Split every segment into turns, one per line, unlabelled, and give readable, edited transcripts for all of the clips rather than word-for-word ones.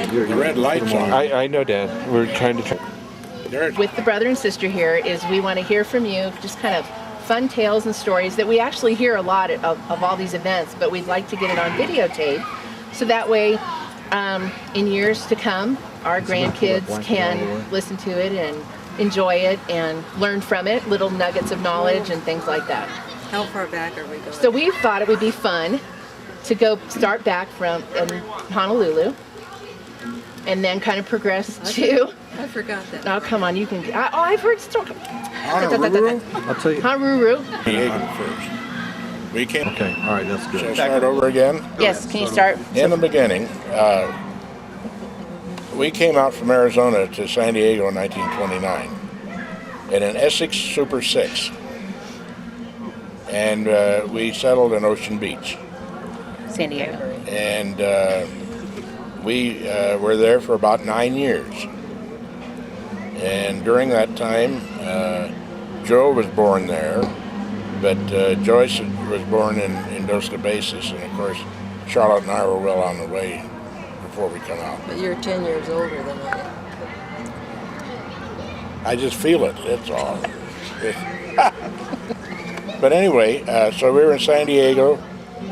The red light's on.
I know, Dad. We're trying to.
With the brother and sister here is we want to hear from you, just kind of fun tales and stories that we actually hear a lot of all these events, but we'd like to get it on videotape, so that way in years to come, our grandkids can listen to it and enjoy it and learn from it, little nuggets of knowledge and things like that.
How far back are we going?
So we thought it would be fun to go start back from Honolulu and then kind of progress to...
I forgot that.
Oh, come on, you can... I've heard stories.
Honolulu?
I'll tell you.
Honolulu.
First. We came.
Okay, all right, that's good.
Shall I start over again?
Yes, can you start?
In the beginning, we came out from Arizona to San Diego in 1929 in an Essex Super 6. And we settled in Ocean Beach.
San Diego.
And we were there for about 9 years. And during that time, Joe was born there, but Joyce was born in Dos Cabezas, and of course, Charlotte and I were well on the way before we come out.
But you're 10 years older than I am.
I just feel it, that's all. But anyway, so we were in San Diego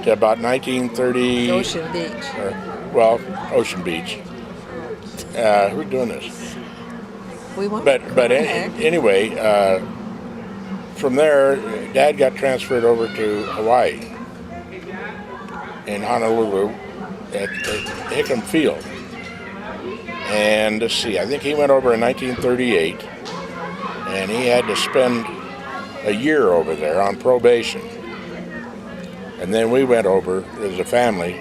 to about 1930.
Ocean Beach.
Ocean Beach. Who's doing this?
We went
But anyway, from there, Dad got transferred over to Hawaii in Honolulu at Hickam Field. And let's see, I think he went over in 1938, and he had to spend a year over there on probation. And then we went over as a family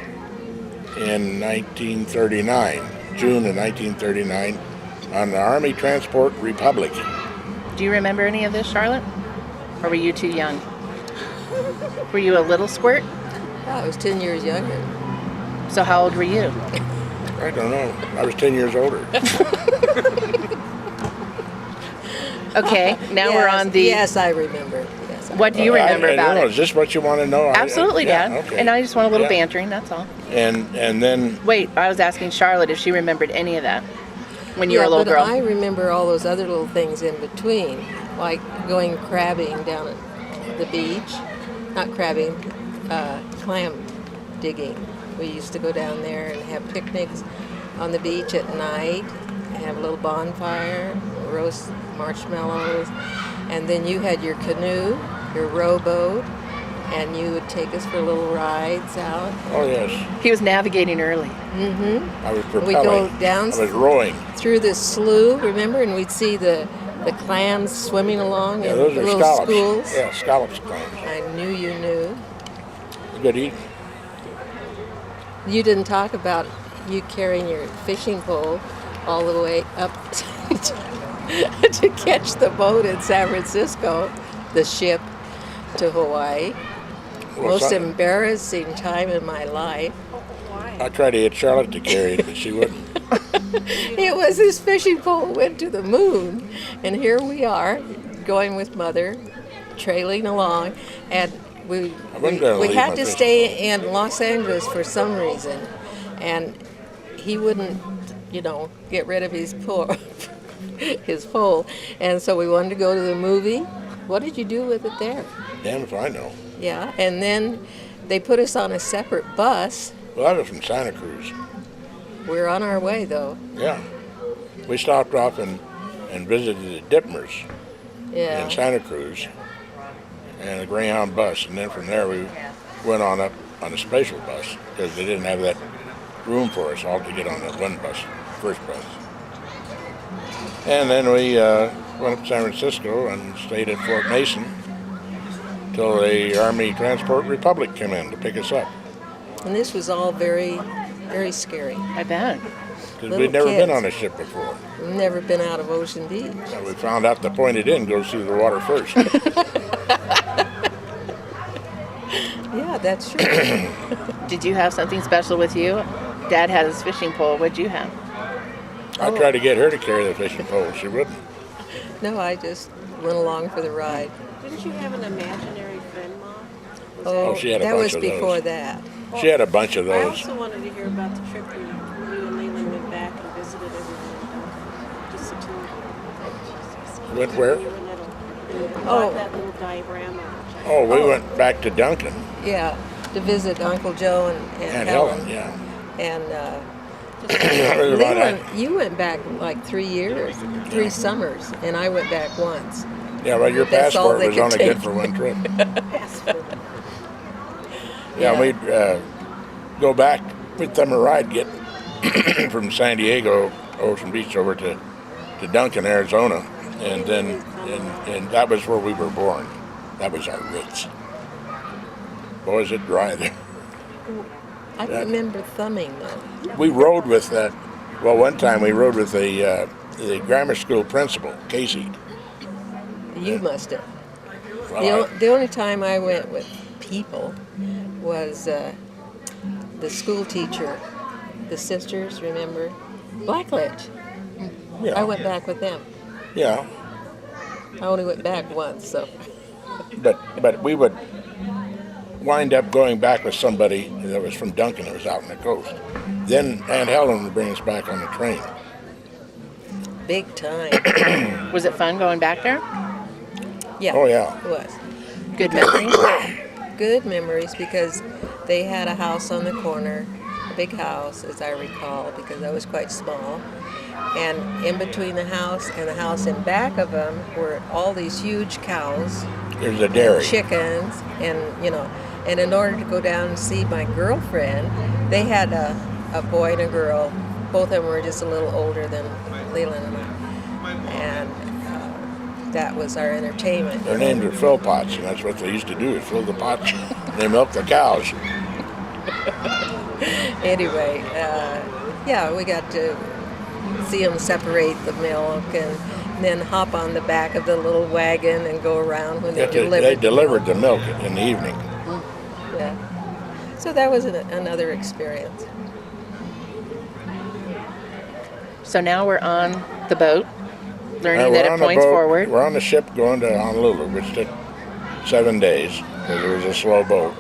in 1939, June of 1939, on the Army Transport Republic.
Do you remember any of this, Charlotte? Or were you too young? Were you a little squirt?
I was 10 years younger.
So how old were you?
I don't know. I was 10 years older.
Okay, now
Yes,
we're on the...
Yes, I remember. Yes,
What do you remember about it?
Is this what you want to know?
Absolutely,
Yeah,
Dad.
okay.
And I just want a little
Yeah.
bantering, that's all.
And then
Wait, I was asking Charlotte if she remembered any of that when you were a little girl.
I remember all those other little things in between, like going crabbing down at the beach. Not crabbing, clam digging. We used to go down there and have picnics on the beach at night, have a little bonfire, roast marshmallows, and then you had your canoe, your rowboat, and you would take us for little rides out.
oh yes,
He was navigating early.
I was propelling.
We go down
I was rowing.
through this slough, remember, and we'd see the clams swimming along
Yeah,
in
those
the
are
little
scallops.
schools.
Yeah, scallops clams.
I knew you knew.
Good eating.
You didn't talk about you carrying your fishing pole all the way up to catch the boat in San Francisco, the ship to Hawaii.
Well,
Most
so-
embarrassing time in my life.
I tried to get Charlotte to carry it, but she wouldn't.
It was this fishing pole went to the moon, and here we are, going with Mother, trailing along, and we
wasn't gonna leave
had
my
to
fishing
stay in Los Angeles for some reason, and he wouldn't, get rid of his pole, and so we wanted to go to the movie. What did you do with it there?
Damn if I know.
Yeah, and then they put us on a separate bus.
Well, I was from Santa Cruz.
We're on our way, though.
Yeah. We stopped off and visited the Dittmers
Yeah.
in Santa Cruz and a Greyhound bus. And then from there we went on up on a special bus because they didn't have that room for us all to get on that one bus, first bus. And then we went up to San Francisco and stayed at Fort Mason till the Army Transport Republic came in to pick us up.
And this was all very, very scary.
I bet.
Because
Little
we'd never been
kids.
on a ship before.
We've never been out of Ocean Beach.
So we found out the pointed end goes through the water first.
Yeah, that's true.
Did you have something special with you? Dad had his fishing pole. What'd you have?
I tried to get her to carry the fishing pole. She wouldn't.
No, I just went along for the ride.
Didn't you have an imaginary friend, Mom?
Oh, she had a
that
bunch
was
of
before
those.
that.
She had a bunch of
I
those.
also wanted to hear about the trip you and Leland went back
Went where?
Oh.
That little diagram of
Oh, we went back to Duncan
Yeah, to visit Uncle Joe and
and
Helen.
Helen, yeah.
And
That was about-
you went back like 3 years, 3 summers, and I went back once.
yeah, well, your
That's all
passport
they
was
could
only
take.
good for one trip.
passport.
Yeah,
Yeah.
we'd go back, we'd thumb a ride, get from San Diego, Ocean Beach, over to Duncan, Arizona, and then and that was where we were born. That was our roots. Boy, is it dry there.
I
Yeah.
remember thumbing though.
We rode with that. Well, one time we rode with the grammar school principal, Casey.
You must have.
Well,
The only time I went with people was the school teacher, the sisters, remember? Blackledge.
yeah,
I went back with them.
yeah,
I only went back once, so.
but we would wind up going back with somebody that was from Duncan that was out on the coast. Then Aunt Helen would bring us back on the train.
Big time.
Was it fun going back there?
Yeah.
Oh, yeah.
It was.
Good memories?
Good memories because they had a house on the corner, a big house, as I recall, because I was quite small. And in between the house and the house in back of them were all these huge cows,
There's a dairy.
chickens, and and in order to go down and see my girlfriend, they had a boy and a girl. Both of them were just a little older than Leland and I. And that was our entertainment.
Their names are fill pots, and that's what they used to do, is fill the pots. They milk the cows.
Anyway, yeah, we got to see them separate the milk and then hop on the back of the little wagon and go around when they delivered.
They delivered the milk in the evening.
Yeah. So that was another experience.
So now we're on the boat, learning
We're
that
on
it
the
points
boat-
forward.
We're on the ship going to Honolulu, which took 7 days because it was a slow boat.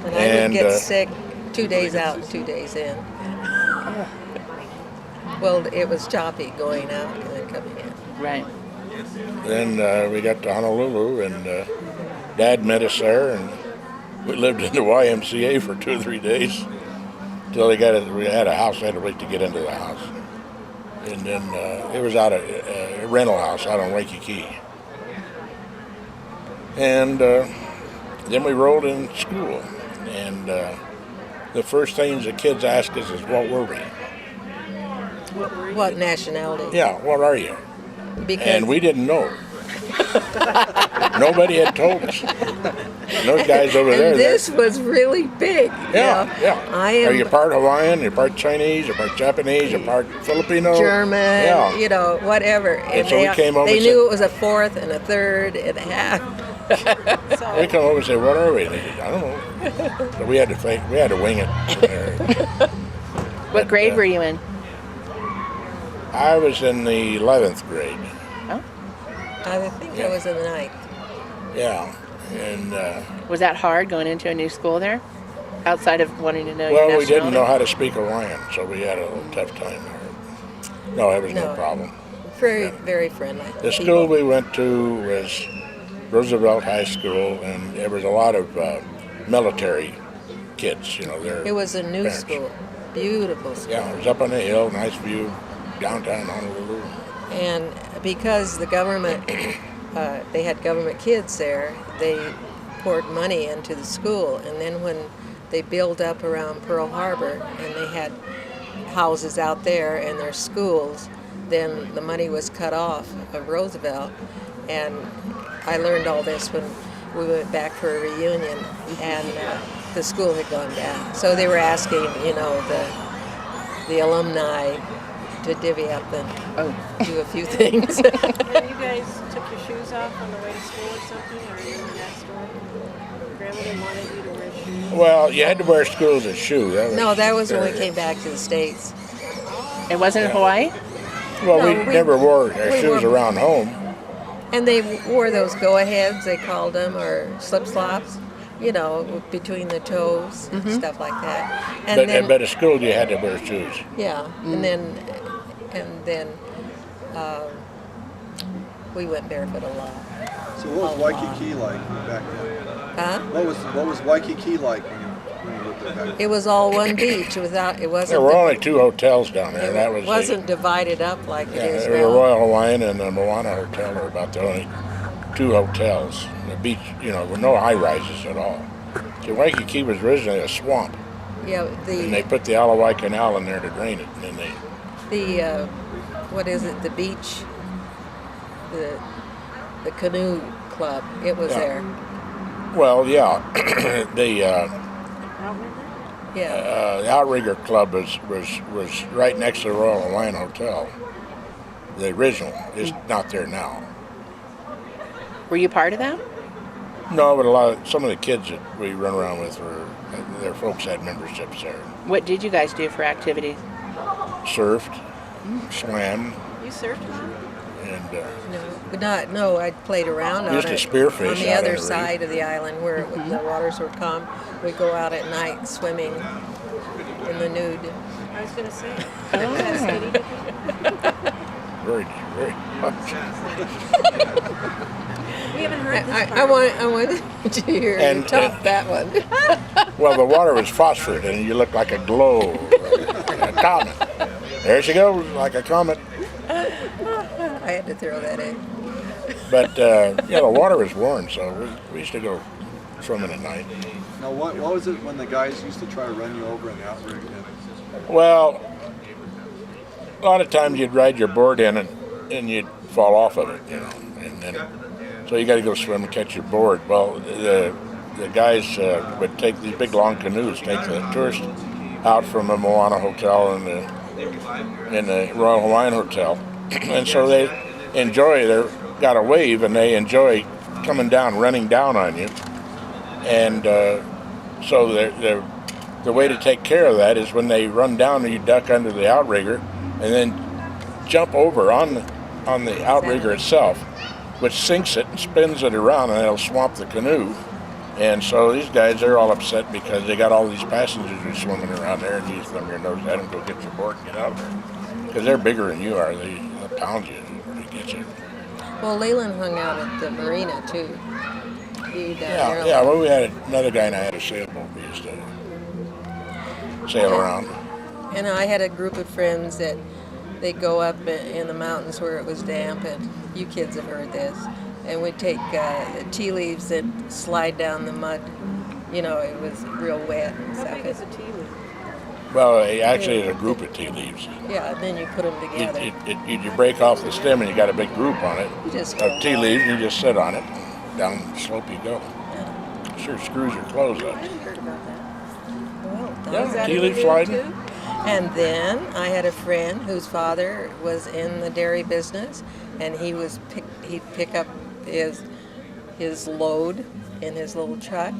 And I
And,
would get
uh,
sick 2 days out and 2 days in. Well, it was choppy going out and then coming in.
Right.
Then we got to Honolulu, and Dad met us there, and we lived in the YMCA for 2 or 3 days until we had a house. I had to wait to get into the house, and then it was out of a rental house out on Waikiki. And then we rolled in school, and the first things the kids asked us is, "What were we?"
What nationality?
Yeah, what are you?
Because
And we didn't know. Nobody had told us. And those guys over there.
and this was really big.
Yeah, yeah.
I am
Are you part Hawaiian? You're part Chinese? You're part Japanese? You're part Filipino?
German,
Yeah.
whatever.
And so we came over
They
and
knew
said-
it was a fourth and a third and a half.
We come over and say, "What are we?" And they said, "I don't know." So we had to fake. We had to wing it.
What grade were you in?
I was in the 11th grade.
Oh,
I think I was in the ninth.
Yeah, and
was that hard going into a new school there? Outside of wanting to know your
well, we
nationality?
didn't know how to speak Hawaiian, so we had a little tough time there. No, it was no
No.
problem.
Very, very friendly.
The school we went to was Roosevelt High School, and there was a lot of military kids.
It was a new
parents.
school, beautiful school.
Yeah, it was up on a hill, nice view, downtown Honolulu.
And because the government, they had government kids there, they poured money into the school. And then when they built up around Pearl Harbor and they had houses out there and their schools, then the money was cut off of Roosevelt. And I learned all this when we went back for a reunion, and the school had gone down. So they were asking, the alumni to divvy up and do a few things.
Have you guys took your shoes off on the way to school or something? Or remember that story? Grandma didn't want you to wear shoes.
Well, you had to wear school's shoe.
No, that was when we came back to the States.
It wasn't in Hawaii?
Well,
No,
we never wore our
we
shoes
wore-
around home.
And they wore those go-aheads, they called them, or slip-slops, between the toes, stuff like that. And
But at school, you had to wear shoes.
yeah, and then we went barefoot a lot.
So what was Waikiki like back then?
Huh?
What was Waikiki like when you lived there back then?
It was all one beach. It
There
wasn't.
were only 2 hotels down there. That was
It wasn't divided up like it is
the
now.
Royal Hawaiian and the Moana Hotel are about the only 2 hotels. The beach, with no high rises at all. So Waikiki was originally a swamp,
Yeah,
and they put the Alawai Canal in there to drain it, and then
the what is it? The beach, the canoe club. It was
Yeah.
there.
well, yeah, the
Outrigger?
Yeah.
the Outrigger Club was right next to the Royal Hawaiian Hotel. The original is not there now.
Were you part of that?
No, but some of the kids that we run around with their folks had memberships there.
What did you guys do for activities?
Surfed, swam,
You surfed, Mom?
and
No, I played around on
Used to
it.
spearfish
on the
out
other
on the reef.
side of the island where the waters would come. We'd go out at night swimming in the nude.
I was going to say. Was that skinny dipping?
very, very much.
We haven't heard this part.
I want to hear you
And-
top that one.
Well, the water was phosphorus, and you looked like a glow, a comet. There she goes, like a comet.
I had to throw that in.
But the water was warm, so we used to go swimming at night.
Now, what was it when the guys used to try to run you over in the outrigger?
Well, a lot of times you'd ride your board in and you'd fall off of it, and then so you got to go swim and catch your board. Well, the guys would take these big long canoes, take the tourists out from the Moana Hotel and the Royal Hawaiian Hotel, and so they got a wave and they enjoy coming down, running down on you, and so the way to take care of that is when they run down, you duck under the outrigger, and then jump over on the outrigger itself, which sinks it and spins it around, and it'll swamp the canoe. And so these guys, they're all upset because they got all these passengers who are swimming around there, and you thumb your nose at them, go get your board and get out of there. Because they're bigger than you are. They'll pound you and get you.
Well, Leyland hung out at the marina too. He down there.
Yeah. Well, we had another guy and I had a sailboat. We used to sail around.
And I had a group of friends that they'd go up in the mountains where it was damp, and you kids have heard this. And we'd take tea leaves and slide down the mud. It was real wet and
How
stuff.
big is a tea leaf?
Well, actually, it's a group of tea leaves.
Yeah, and then you put them together.
You break off the stem and you got a big group on it
You just
of tea leaves, and you just sit on it. Down the slope you go. Sure screws your clothes up.
I hadn't heard about that.
Well,
Yeah,
Is that
tea
in
leaf
the
sliding.
too?
And then I had a friend whose father was in the dairy business, and he'd pick up his load in his little truck,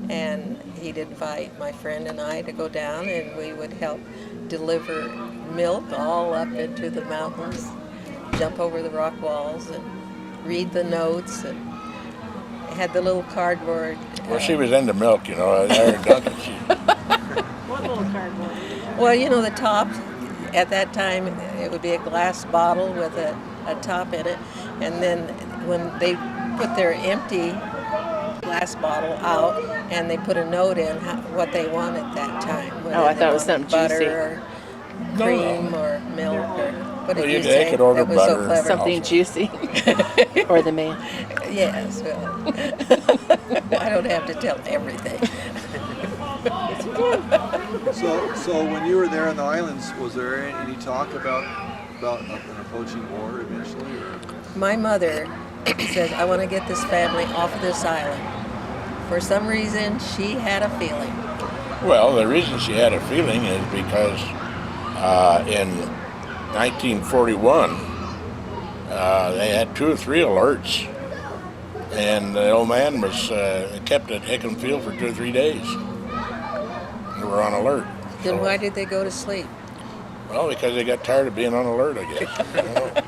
and he'd invite my friend and I to go down, and we would help deliver milk all up into the mountains, jump over the rock walls, and read the notes, and had the little cardboard.
Well, she was into milk, Iron Duncan.
What little cardboard?
Well, the top, at that time, it would be a glass bottle with a top in it. And then when they put their empty glass bottle out and they put a note in what they wanted that time.
Oh, I thought it was something
butter
juicy.
or cream or milk or what did
Well,
you
they
say?
could order
That was so
butter.
clever.
Something juicy. Or the man.
Yes, well, I don't have to tell everything.
So when you were there on the islands, was there any talk about an approaching war eventually, or?
My mother said, I want to get this family off of this island. For some reason, she had a feeling.
Well, the reason she had a feeling is because in 1941, they had 2 or 3 alerts, and the old man was kept at Hickam Field for 2 or 3 days. They were on alert.
Then
So-
why did they go to sleep?
Well, because they got tired of being on alert, I guess.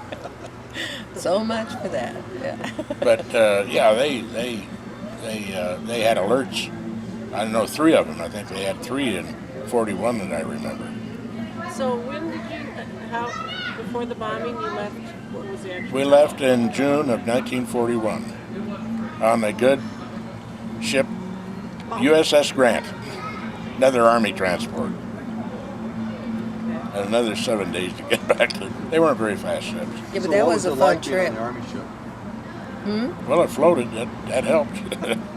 So much for that. Yeah.
But yeah, they had alerts. I don't know, 3 of them. I think they had 3 in 41 that I remember.
So when did you, how, before the bombing, you left, what was the actual?
We left in June of 1941 on a good ship, USS Grant, another Army transport. And another 7 days to get back to. They weren't very fast ships.
Yeah, but
So
that
what
was a
it
fun
like being on
trip.
the Army ship?
Well, it floated. That helped.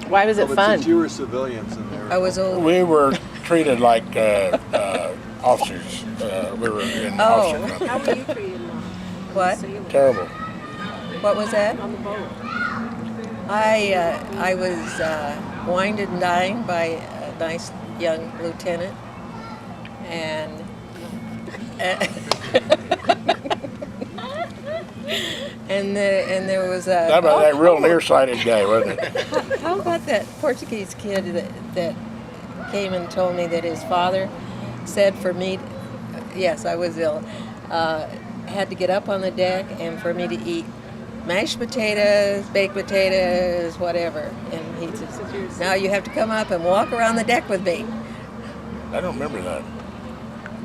Why was it
But
fun?
since you were civilians and they were
I was old.
We were treated like officers. We were in
Oh.
officer
How
company.
were you treated now?
What?
Sailing
Terrible.
What was that?
on the boat?
I was wined and dined by a nice young lieutenant, and and there was a.
That was that real
oh,
nearsighted guy, wasn't it?
How about that Portuguese kid that came and told me that his father said for me, yes, I was ill, had to get up on the deck and for me to eat mashed potatoes, baked potatoes, whatever. And he says, now you have to come up and walk around the deck with me.
I don't remember that.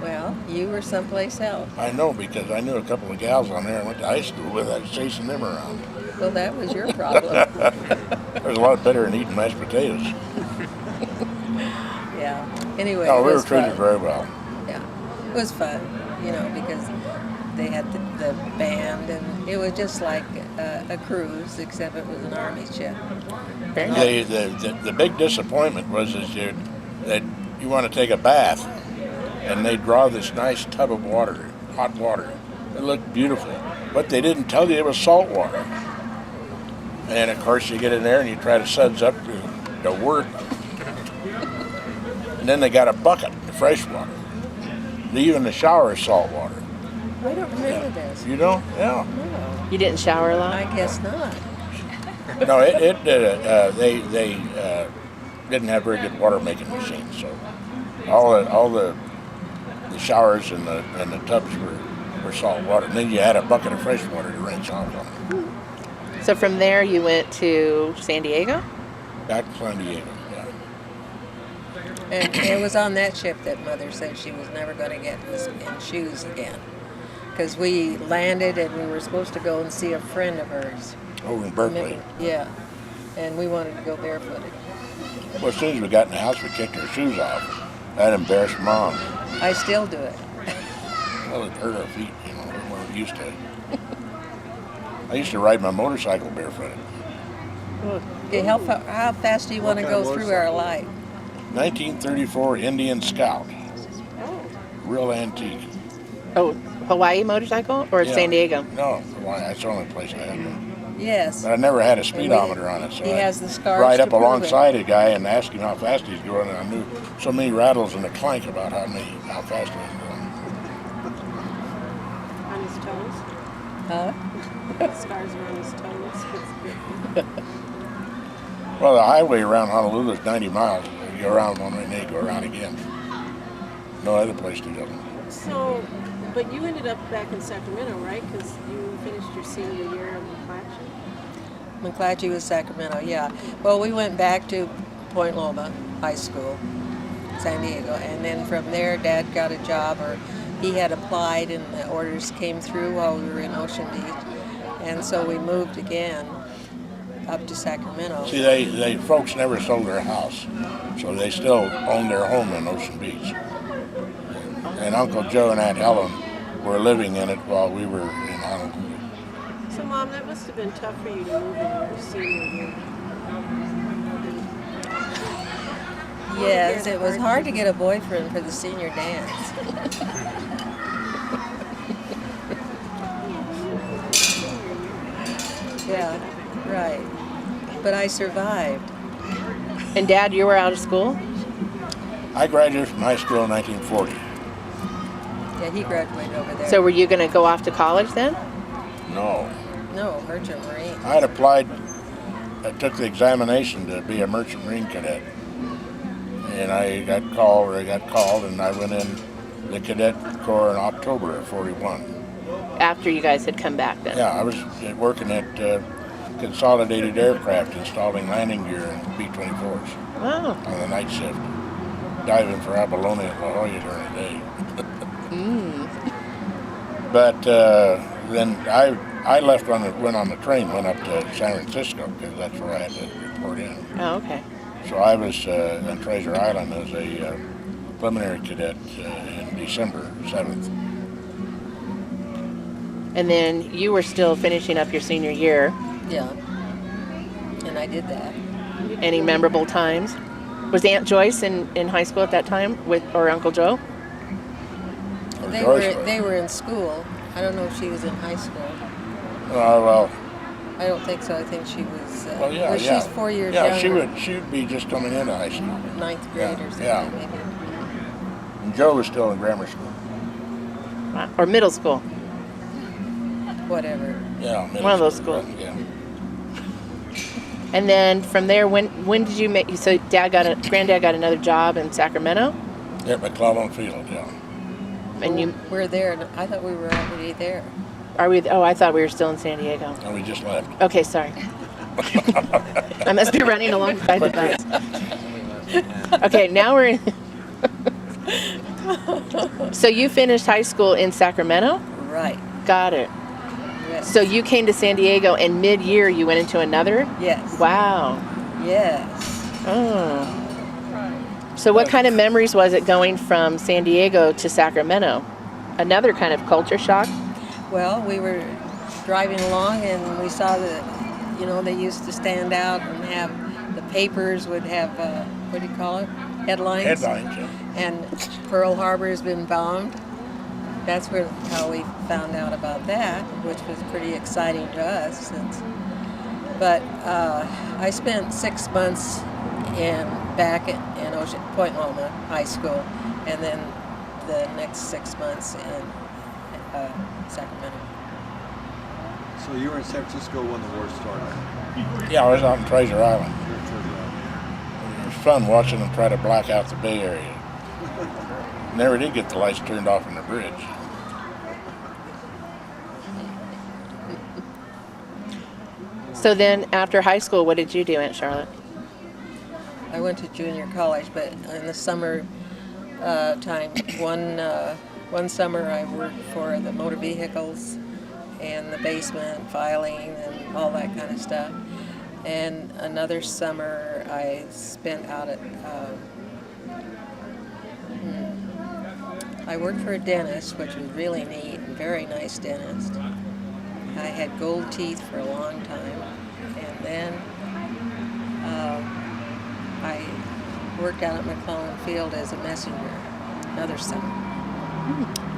Well, you were someplace else.
I know because I knew a couple of gals on there I went to high school with. I was chasing them around.
Well, that was your problem.
There's a lot better than eating mashed potatoes.
Yeah. Anyway,
No,
it
we were
was
treated
fun.
very well.
Yeah, it was fun, because they had the band, and it was just like a cruise, except it was an Army ship.
Very nice.
The big disappointment was that you want to take a bath, and they draw this nice tub of water, hot water. It looked beautiful, but they didn't tell you it was salt water. And of course, you get in there and you try to suds up to work. And then they got a bucket of fresh water. Even the shower is salt water.
I don't remember this.
You know? Yeah.
No,
You didn't shower a lot?
I guess not.
No, they didn't have very good water making machines, so all the showers and the tubs were salt water. And then you had a bucket of fresh water to rinse off on.
So from there you went to San Diego?
Back to San Diego. Yeah.
And it was on that ship that Mother said she was never going to get in shoes again. Because we landed and we were supposed to go and see a friend of hers.
Over in Berkeley.
Remember? Yeah. And we wanted to go barefooted.
Well, as soon as we got in the house, we kicked our shoes off. That embarrassed Mom.
I still do it.
Well, it hurt our feet, we weren't used to it. I used to ride my motorcycle barefooted.
Okay, how fast do you want to
What kind
go
of
through our
motorcycle?
life?
1934 Indian Scout.
Oh,
Real antique.
Oh, Hawaii motorcycle or
Yeah.
San Diego?
No, Hawaii, that's the only place I had one.
Yes.
But I never had a speedometer on it, so
He
I'd
has the scars
ride
to
up
prove
alongside a guy and ask him how fast he's going, and I knew so many rattles in the clank about how fast he was going.
on his toes?
Huh?
Scars are on his toes.
Well, the highway around Honolulu is 90 miles. You go around one way and then you go around again. No other place to go.
So, but you ended up back in Sacramento, right? Because you finished your senior year in McClatchy.
McClatchy was Sacramento, yeah. Well, we went back to Point Loma High School, San Diego, and then from there, Dad got a job, or he had applied, and the orders came through while we were in Ocean Beach, and so we moved again up to Sacramento.
See, they folks never sold their house, so they still own their home in Ocean Beach. And Uncle Joe and Aunt Helen were living in it while we were in Honolulu.
So, Mom, that must have been tough for you to move in your senior year.
Yes, it was hard to get a boyfriend for the senior dance. Yeah, right. But I survived.
And Dad, you were out of school?
I graduated from high school in 1940.
Yeah, he graduated over there.
So were you going to go off to college then?
No.
No, Merchant Marine.
I had applied, I took the examination to be a Merchant Marine cadet. And I got called, and I went in the cadet corps in October of 41.
After you guys had come back then?
Yeah, I was working at Consolidated Aircraft, installing landing gear in B-24s
Wow.
on the night shift, diving for Apollonia and La Jolla during the day. But then I left went on the train, went up to San Francisco because that's where I had to report in.
Oh, okay.
So I was on Treasure Island as a preliminary cadet in December 7th.
And then you were still finishing up your senior year.
Yeah. And I did that.
Any memorable times? Was Aunt Joyce in high school at that time or Uncle Joe?
They
Joyce
were
was.
they were in school. I don't know if she was in high school.
Well,
I don't think so. I think she was.
well, yeah,
well,
yeah.
she's 4 years
Yeah,
younger.
she would be just coming into high school.
Ninth grade or something,
yeah.
maybe.
And Joe was still in grammar school.
Or middle school?
Whatever.
Yeah, middle
One of those
school,
schools.
Yeah.
And then from there, when did you make? So Granddad got another job in Sacramento,
At McClellan Field, yeah.
and you
We're there. And I thought we were already there.
are we? Oh, I thought we were still in San Diego.
And we just left.
Okay, sorry. I must be running alongside the bus. Okay, now we're in. So you finished high school in Sacramento?
Right.
Got it.
Yes.
So you came to San Diego, and mid-year you went into another?
Yes.
Wow.
Yes.
Oh. So what kind of memories was it going from San Diego to Sacramento? Another kind of culture shock?
Well, we were driving along and we saw that, they used to stand out and have the papers would have, what do you call it? Headlines.
Headlines, yeah.
And Pearl Harbor has been bombed. That's how we found out about that, which was pretty exciting to us. But I spent 6 months back in Point Loma High School, and then the next 6 months in Sacramento.
So you were in San Francisco when the war started.
Yeah, I was out in Treasure Island.
You were in Treasure Island.
It was fun watching them try to black out the Bay Area. Never did get the lights turned off on the bridge.
So then after high school, what did you do, Aunt Charlotte?
I went to junior college, but in the summer time, one summer I worked for the motor vehicles and the basement filing and all that kind of stuff. And another summer I spent out at, I worked for a dentist, which was really neat and very nice dentist. I had gold teeth for a long time. And then I worked out at McClellan Field as a messenger, another summer.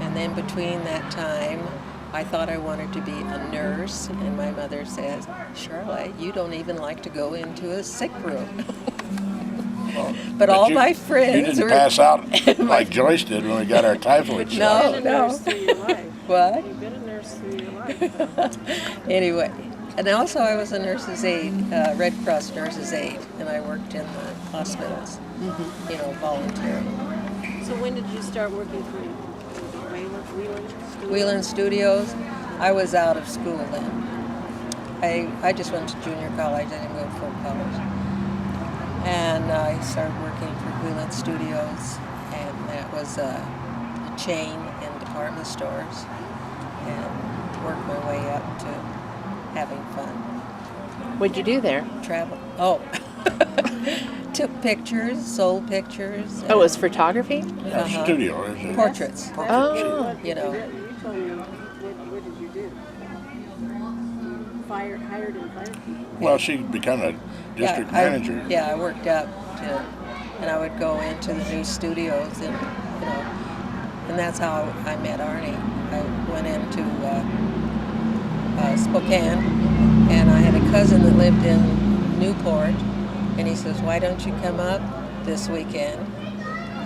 And then between that time, I thought I wanted to be a nurse, and my mother says, "Charlotte, you don't even like to go into a sick room." But all
you-
my friends
You didn't
were
pass out like Joyce did when we got our typhoid shot.
No,
You've been a
no.
nurse through your life.
What?
You've been a nurse through your life.
Anyway, and also I was a nurse's aide, Red Cross nurse's aide, and I worked in the hospitals, volunteering.
So when did you start working for
Wheeling Studios, I was out of school then. I just went to junior college, I didn't go to full college. And I started working for Wheeling Studios, and that was a chain in department stores, and worked my way up to having fun.
What'd you do there?
Travel. Oh. Took pictures, sold pictures.
Oh, it was photography?
Our studio. Is it?
Portraits.
Oh.
You know.
You told me, what did you do? Hired and fired people.
Well, she became a district manager.
I worked up to, and I would go into the new studios, and and that's how I met Arnie. I went into Spokane, and I had a cousin that lived in Newport, and he says, "Why don't you come up this weekend?"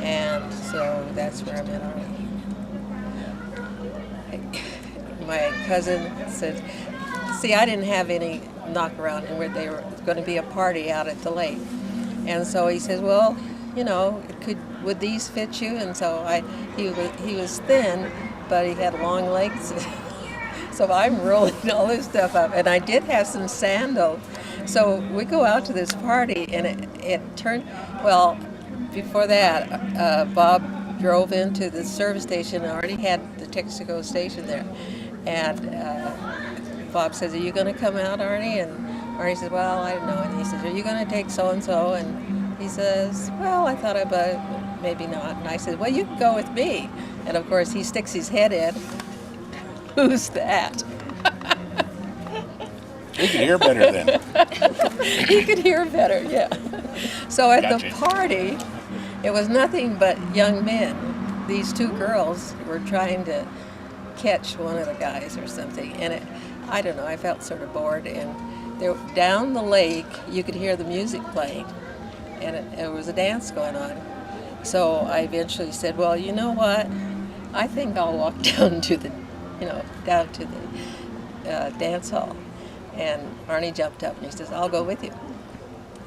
And so that's where I met Arnie. My cousin said, see, I didn't have any knock around where they were going to be a party out at the lake. And so he says, well, would these fit you? And so he was thin, but he had long legs. So I'm rolling all this stuff up. And I did have some sandals. So we go out to this party, and it turned, well, before that, Bob drove into the service station and already had the Texaco station there. And Bob says, "Are you going to come out, Arnie?" And Arnie says, "Well, I don't know." And he says, "Are you going to take so-and-so?" And he says, "Well, I thought about it, but maybe not." And I said, "Well, you can go with me." And of course, he sticks his head in. "Who's that?"
You can hear better then.
He could hear better, yeah. So at
Gotcha.
the party, it was nothing but young men. These two girls were trying to catch one of the guys or something, and I don't know, I felt sort of bored. And there, down the lake, you could hear the music playing, and it was a dance going on. So I eventually said, "Well, you know what? I think I'll walk down to the, down to the dance hall." And Arnie jumped up and he says, "I'll go with you."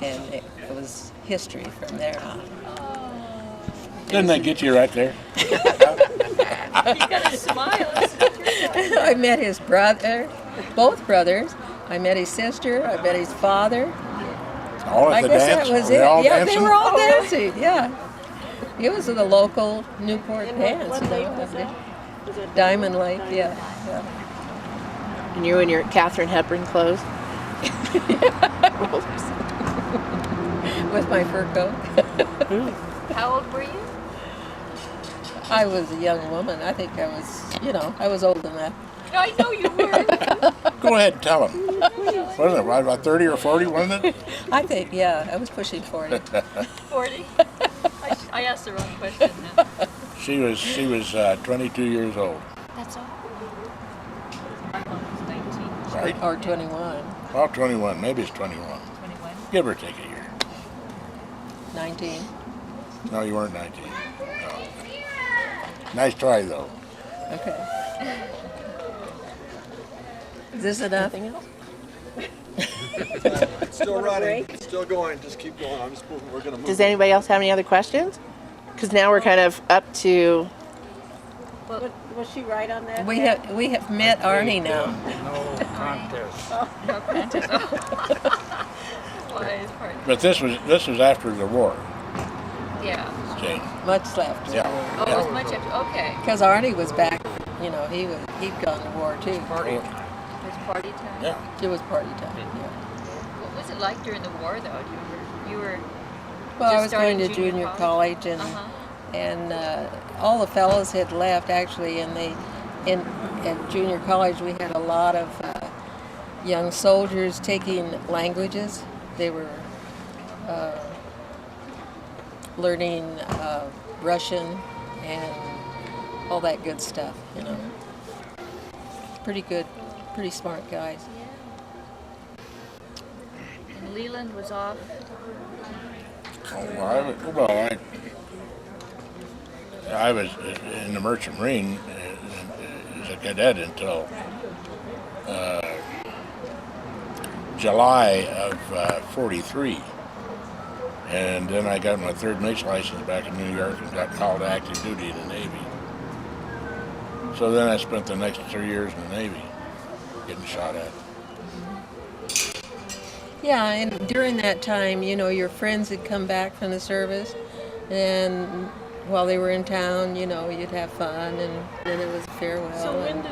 And it was history from there on.
Didn't that get you right there?
He's got a smile.
I met his brother, both brothers. I met his sister. I met his father.
All at
I
the
guess
dance?
that was
Were they
it.
all
Yeah,
dancing?
they were all dancing. Yeah, it was the local Newport
And
dance.
what lake was that? Was it
Diamond Lake. Yeah.
And you're in your Katharine Hepburn clothes.
With my fur coat.
How old were you?
I was a young woman. I think I was, I was old enough.
I know you were.
Go ahead and tell them. Wasn't it right about 30 or 40, wasn't it?
I think, yeah, I was pushing 40.
40. I asked the wrong question now.
She was 22 years old.
That's all. My mom was 19.
Right?
Or 21.
Well, 21. Maybe it's 21.
21.
Give or take a year.
19.
No, you weren't 19. No. Nice try, though.
Okay. Is this enough?
It's still running. It's still going. Just keep going. I'm just moving. We're gonna move.
Does anybody else have any other questions? Because now we're kind of up to.
Was she right on that?
We have met Arnie now.
Why is part?
But this was after the war,
Yeah.
Jane.
Much left.
Yeah.
Oh, it was much after. Okay.
Because Arnie was back. He'd gone to war too.
It was party time.
Yeah.
It was party time. Yeah.
What was it like during the war, though? Do you remember? You were.
Well, I
Just
was going to
started
junior college, and all the fellows had left actually, and at junior college we had a lot of young soldiers taking languages. They were learning Russian and all that good stuff, Pretty good, pretty smart guys.
And Leland was off.
I was in the Merchant Marine as a cadet until July of 43. And then I got my third mate's license back in New York and got called to active duty in the Navy. So then I spent the next 3 years in the Navy getting shot at.
Yeah, and during that time, your friends had come back from the service, and while they were in town, you'd have fun, and then it was farewell.
So when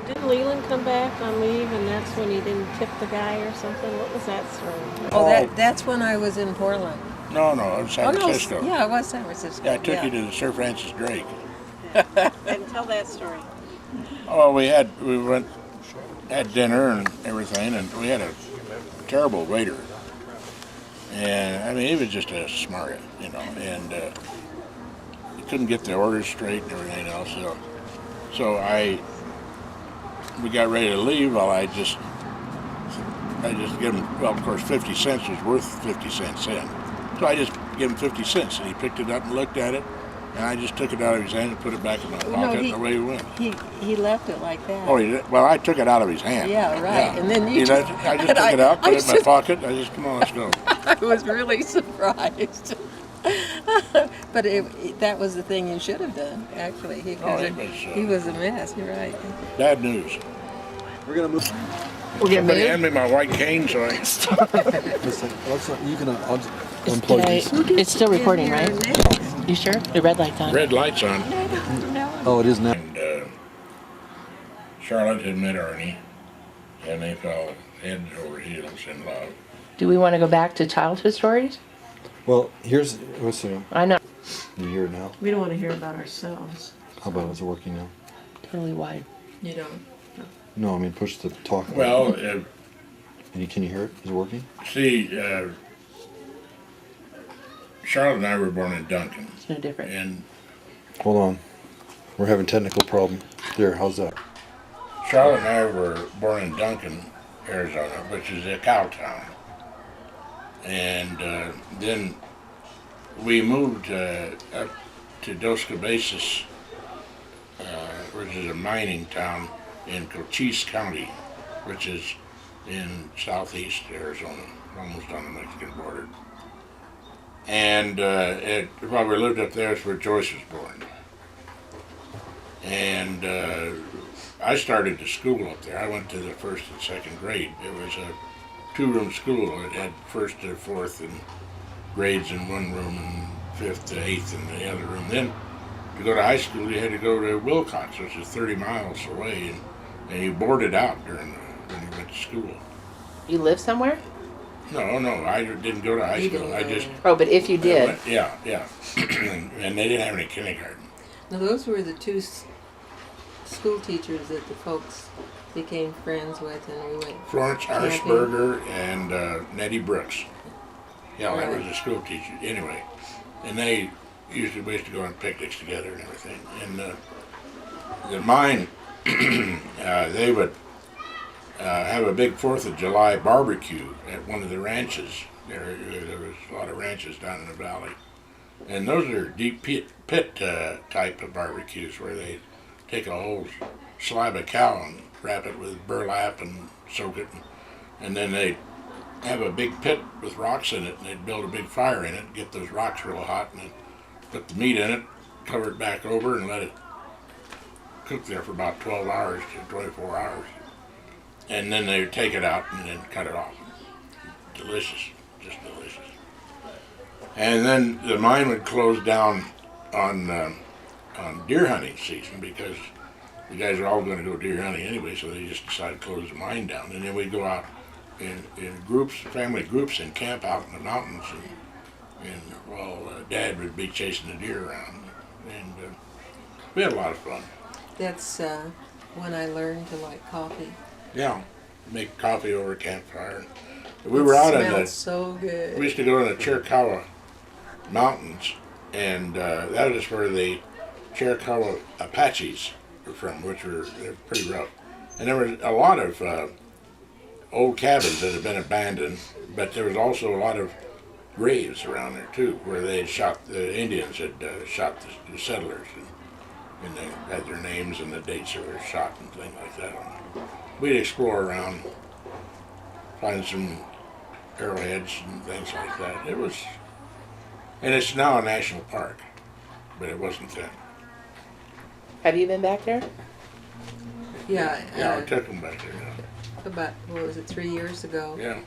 didn't Leland come back on leave, and that's when he didn't tip the guy or something? What was that story?
That's when I was in Portland.
No, it was San Francisco.
Yeah, it was San Francisco.
Yeah, I took you to the Sir Francis Drake.
And tell that story.
Oh, we had dinner and everything, and we had a terrible waiter. And I mean, he was just a smart, and he couldn't get the orders straight and everything else. So we got ready to leave. Well, I just gave him. Well, of course, 50 cents was worth 50 cents then. So I just gave him 50 cents, and he picked it up and looked at it. And I just took it out of his hand and put it back in my pocket, and away we went.
He left it like that.
Oh, well, I took it out of his hand.
Yeah, right.
Yeah.
And then
I just took it out, put it in my pocket. I just, come on, let's go.
I was really surprised. But that was the thing you should have done, actually. He was a mess. You're right.
Bad news.
We're gonna move.
We're gonna
Somebody
move.
hand me my white cane so I can stop.
Listen, you can unplug these.
It's still recording,
In here
right?
next.
You sure? The red light's on.
Red light's on.
Oh, it is now.
And Charlotte had met Ernie, and they fell head over heels in love.
Do we want to go back to childhood stories?
Well, what's the,
I know.
you hear it now?
We don't want to hear about ourselves.
How about is it working now?
Totally wide.
You don't.
No, I mean push the talk.
Well,
Can you hear it? Is it working?
see, Charlotte and I were born in Duncan,
It's no different.
and
Hold on. We're having technical problem. There, how's that?
Charlotte and I were born in Duncan, Arizona, which is a cow town. And then we moved up to Dos Cabezas, which is a mining town in Cochise County, which is in southeast Arizona, almost on the Mexican border. And while we lived up there, is where Joyce was born. And I started to school up there. I went to the first and second grade. It was a two-room school. It had first to fourth and grades in one room and fifth to eighth in the other room. Then to go to high school, you had to go to Wilcox, which is 30 miles away, and you boarded out when you went to school.
You live somewhere?
No, I didn't go to high
You
school.
didn't
I
go
just
there.
Oh, but if you
I
did,
went- yeah. And they didn't have any kindergarten.
Now those were the two school teachers that the folks became friends with, and we went.
Florence
camping.
Harshberger and Nettie Brooks. Yeah, that was
Right.
a school teacher. Anyway, and we used to go on picnics together and everything. And the mine, they would have a big 4th of July barbecue at one of the ranches. There was a lot of ranches down in the valley. And those are deep pit type of barbecues where they take a whole slab of cow and wrap it with burlap and soak it. And then they'd have a big pit with rocks in it, and they'd build a big fire in it, get those rocks real hot, and then put the meat in it, cover it back over, and let it cook there for about 12 hours to 24 hours. And then they'd take it out and then cut it off. Delicious, just delicious. And then the mine would close down on deer hunting season because the guys are all going to go deer hunting anyway, so they just decided to close the mine down. And then we'd go out in groups, family groups, and camp out in the mountains, and Dad would be chasing the deer around, and we had a lot of fun.
That's when I learned to like coffee.
Yeah, make coffee over a campfire. We were out in
Smelled
the.
so good.
We used to go in the Chiricahua Mountains, and that is where the Chiricahua Apaches were from, which they're pretty rough. And there was a lot of old cabins that had been abandoned, but there was also a lot of graves around there too, where they had shot, the Indians had shot the settlers, and they had their names and the dates they were shot and things like that on them. We'd explore around, find some arrowheads and things like that. It was, and it's now a national park, but it wasn't then.
have you been back there?
Yeah,
Yeah, I took them back there.
about, what was it, 3 years ago?
Yeah.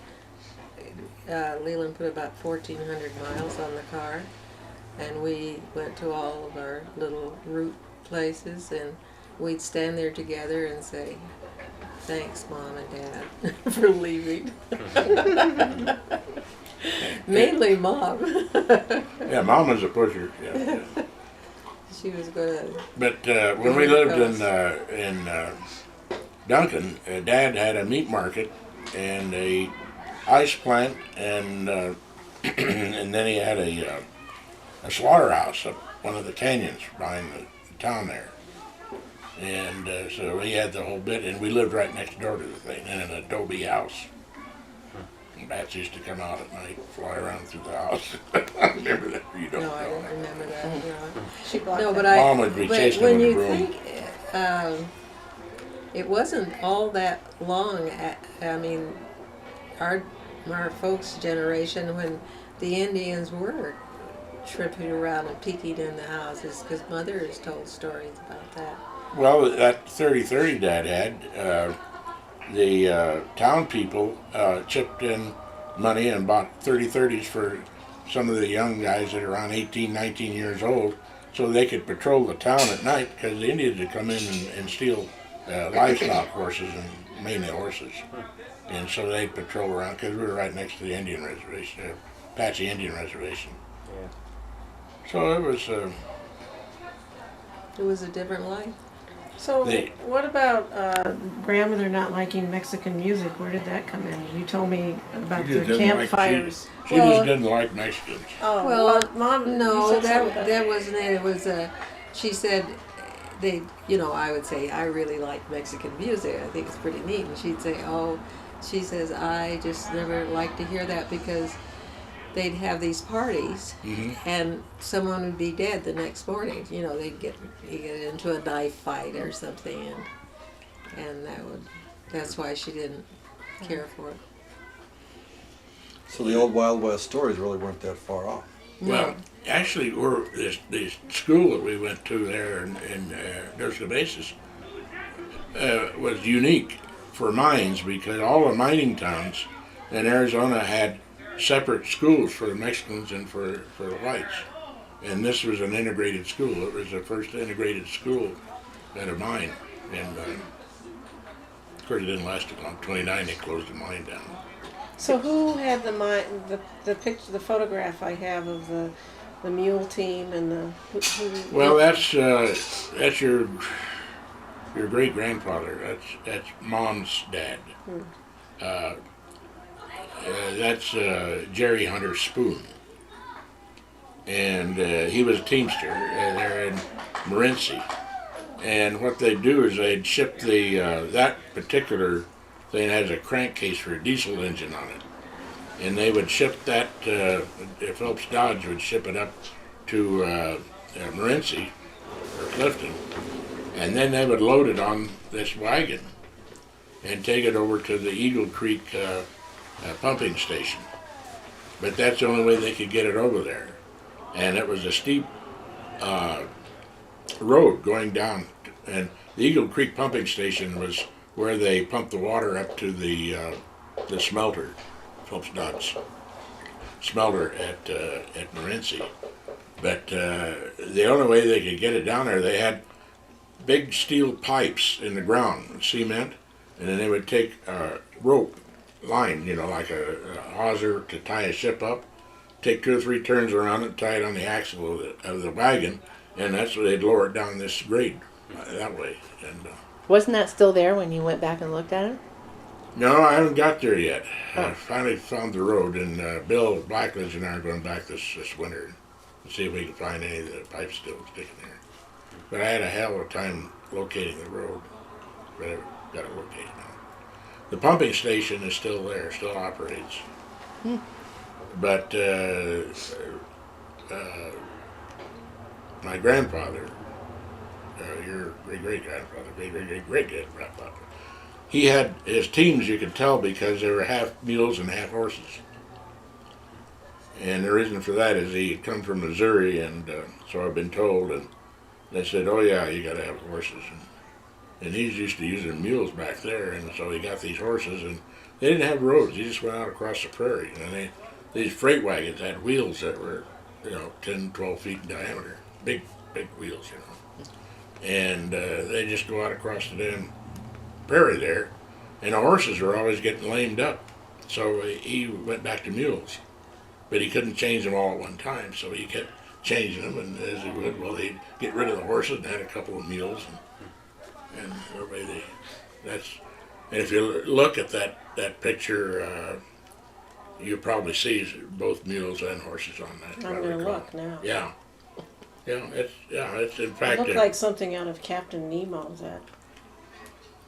Leland put about 1,400 miles on the car, and we went to all of our little route places, and we'd stand there together and say, "Thanks, Mom and Dad, for leaving." Mainly Mom.
Yeah, Mom was a pusher. Yeah.
She was gonna.
But when we lived in Duncan, Dad had a meat market and a ice plant, and and then he had a slaughterhouse up one of the canyons behind the town there. And so he had the whole bit, and we lived right next door to the thing in an adobe house. And bats used to come out at night, fly around through the house. I remember that. You don't
No, I
know.
don't remember that. No.
She bought
No,
that.
but
Mom would be
but
chasing
when
with a
you
broom.
think, it wasn't all that long. I mean, our folks' generation, when the Indians were tripping around and peeking in the houses, because Mother has told stories about that.
Well, that 30-30 Dad had, the town people chipped in money and bought 30-30s for some of the young guys that are around 18, 19 years old, so they could patrol the town at night, because the Indians would come in and steal livestock, horses, and mainly horses. And so they'd patrol around, because we were right next to the Indian reservation, Apache Indian reservation. So it was,
It was a different life.
So
They-
what about grandmother not liking Mexican music? Where did that come in? You told me about
She
the
just didn't like-
campfires.
she just didn't like Mexicans.
Oh,
Well,
Mom,
No,
you said something about
that wasn't it. It was she said they, I would say I really like Mexican music. I think it's pretty neat. And she'd say, oh, she says I just never liked to hear that because they'd have these parties and someone would be dead the next morning. They'd get into a knife fight or something, and that's why she didn't care for it.
So the old Wild West stories really weren't that far off.
Well, actually, this school that we went to there in Dos Cabezas was unique for mines, because all the mining towns in Arizona had separate schools for the Mexicans and for the whites. And this was an integrated school. It was the first integrated school at a mine. And of course, it didn't last long. 29, they closed the mine down.
So who had the picture, the photograph I have of the mule team and the who
Well, that's your great grandfather. That's Mom's dad. That's Jerry Hunter Spoon, and he was a teamster there in Morenci. And what they'd do is they'd ship that particular thing has a crankcase for a diesel engine on it, and they would ship that. Phelps Dodge would ship it up to Morenci or Clifton, and then they would load it on this wagon and take it over to the Eagle Creek pumping station. But that's the only way they could get it over there, and it was a steep road going down, and the Eagle Creek pumping station was where they pumped the water up to the smelter, Phelps Dodge smelter at Morenci. But the only way they could get it down there, they had big steel pipes in the ground, cement, and then they would take a rope line, like a hawser to tie a ship up, take 2 or 3 turns around it, tie it on the axle of the wagon, and that's where they'd lower it down this grade that way. And
Wasn't that still there when you went back and looked at it?
no, I haven't got there yet. I finally found the road, and Bill Blackledge and I are going back this winter to see if we can find any of the pipes still sticking there. But I had a hell of a time locating the road, but I got it located now. The pumping station is still there, still operates. But my grandfather, your great-great-grandfather, great-great-great-grandfather, he had his teams, you could tell, because they were half mules and half horses. And the reason for that is he had come from Missouri, and so I've been told, and they said, oh yeah, you gotta have horses. And he's used to using mules back there, and so he got these horses, and they didn't have roads. He just went out across the prairie. And these freight wagons had wheels that were, 10, 12 feet in diameter. Big wheels, And they just go out across the damn prairie there, and the horses were always getting lamed up. So he went back to mules. But he couldn't change them all at one time, so he kept changing them, and as he would, well, he'd get rid of the horses and had a couple of mules, and everybody, and if you look at that picture, you probably see both mules and horses on that.
I'm gonna look now.
Yeah, it's in
It
fact.
looked like something out of Captain Nemo, that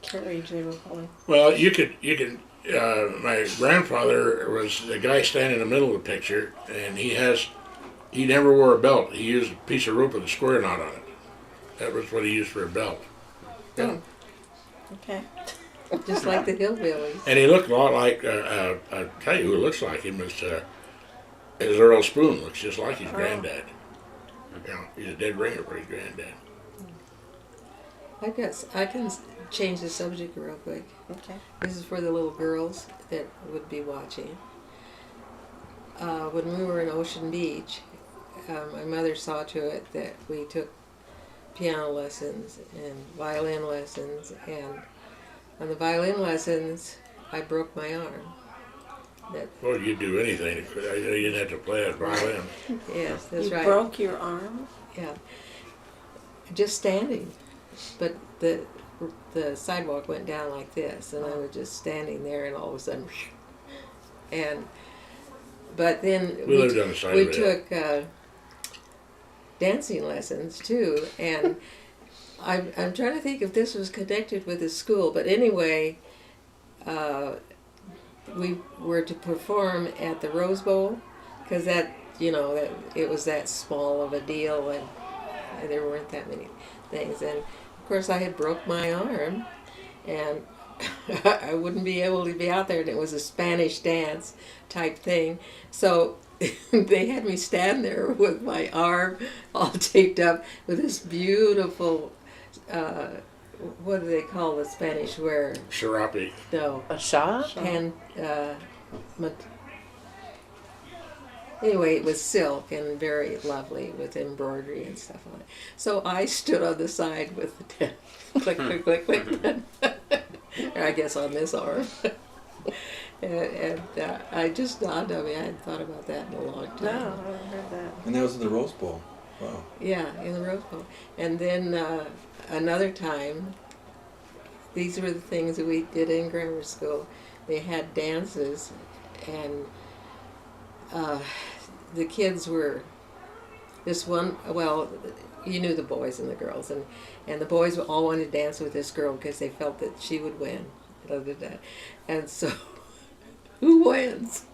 carriage they were pulling.
Well, you can. My grandfather was the guy standing in the middle of the picture, and he never wore a belt. He used a piece of rope with a square knot on it. That was what he used for a belt. Yeah.
Okay.
Just like the hillbillies.
And he looked a lot like, I'll tell you who looks like him is Earl Spoon. Looks just like his granddad. He's a dead ringer for his granddad.
I guess I can change the subject real quick.
Okay.
This is for the little girls that would be watching. when we were in Ocean Beach, my mother saw to it that we took piano lessons and violin lessons, and on the violin lessons, I broke my arm.
Well, you'd do anything. You didn't have to play a violin.
Yes, that's
You
right.
broke your arm?
Yeah, just standing, but the sidewalk went down like this, and I was just standing there, and all of a sudden, but then
We lived on the side
we
of a hill.
took dancing lessons too, and I'm trying to think if this was connected with the school, but anyway, we were to perform at the Rose Bowl, because that it was that small of a deal, and there weren't that many things, and of course I had broke my arm, and I wouldn't be able to be out there, and it was a Spanish dance type thing, so they had me stand there with my arm all taped up with this beautiful, what do they call the Spanish wear?
Serape.
No,
A shaw?
and anyway, it was silk and very lovely with embroidery and stuff on it. So I stood on the side with the click, click, click, click. I guess on this arm. and I just dawned on me. I hadn't thought about that in a long time.
No, I haven't heard that.
And that was in the Rose Bowl. Wow.
Yeah, in the Rose Bowl. And then another time, these were the things that we did in grammar school. They had dances, and the kids were, this one, well, you knew the boys and the girls, and the boys all wanted to dance with this girl because they felt that she would win. And so, who wins?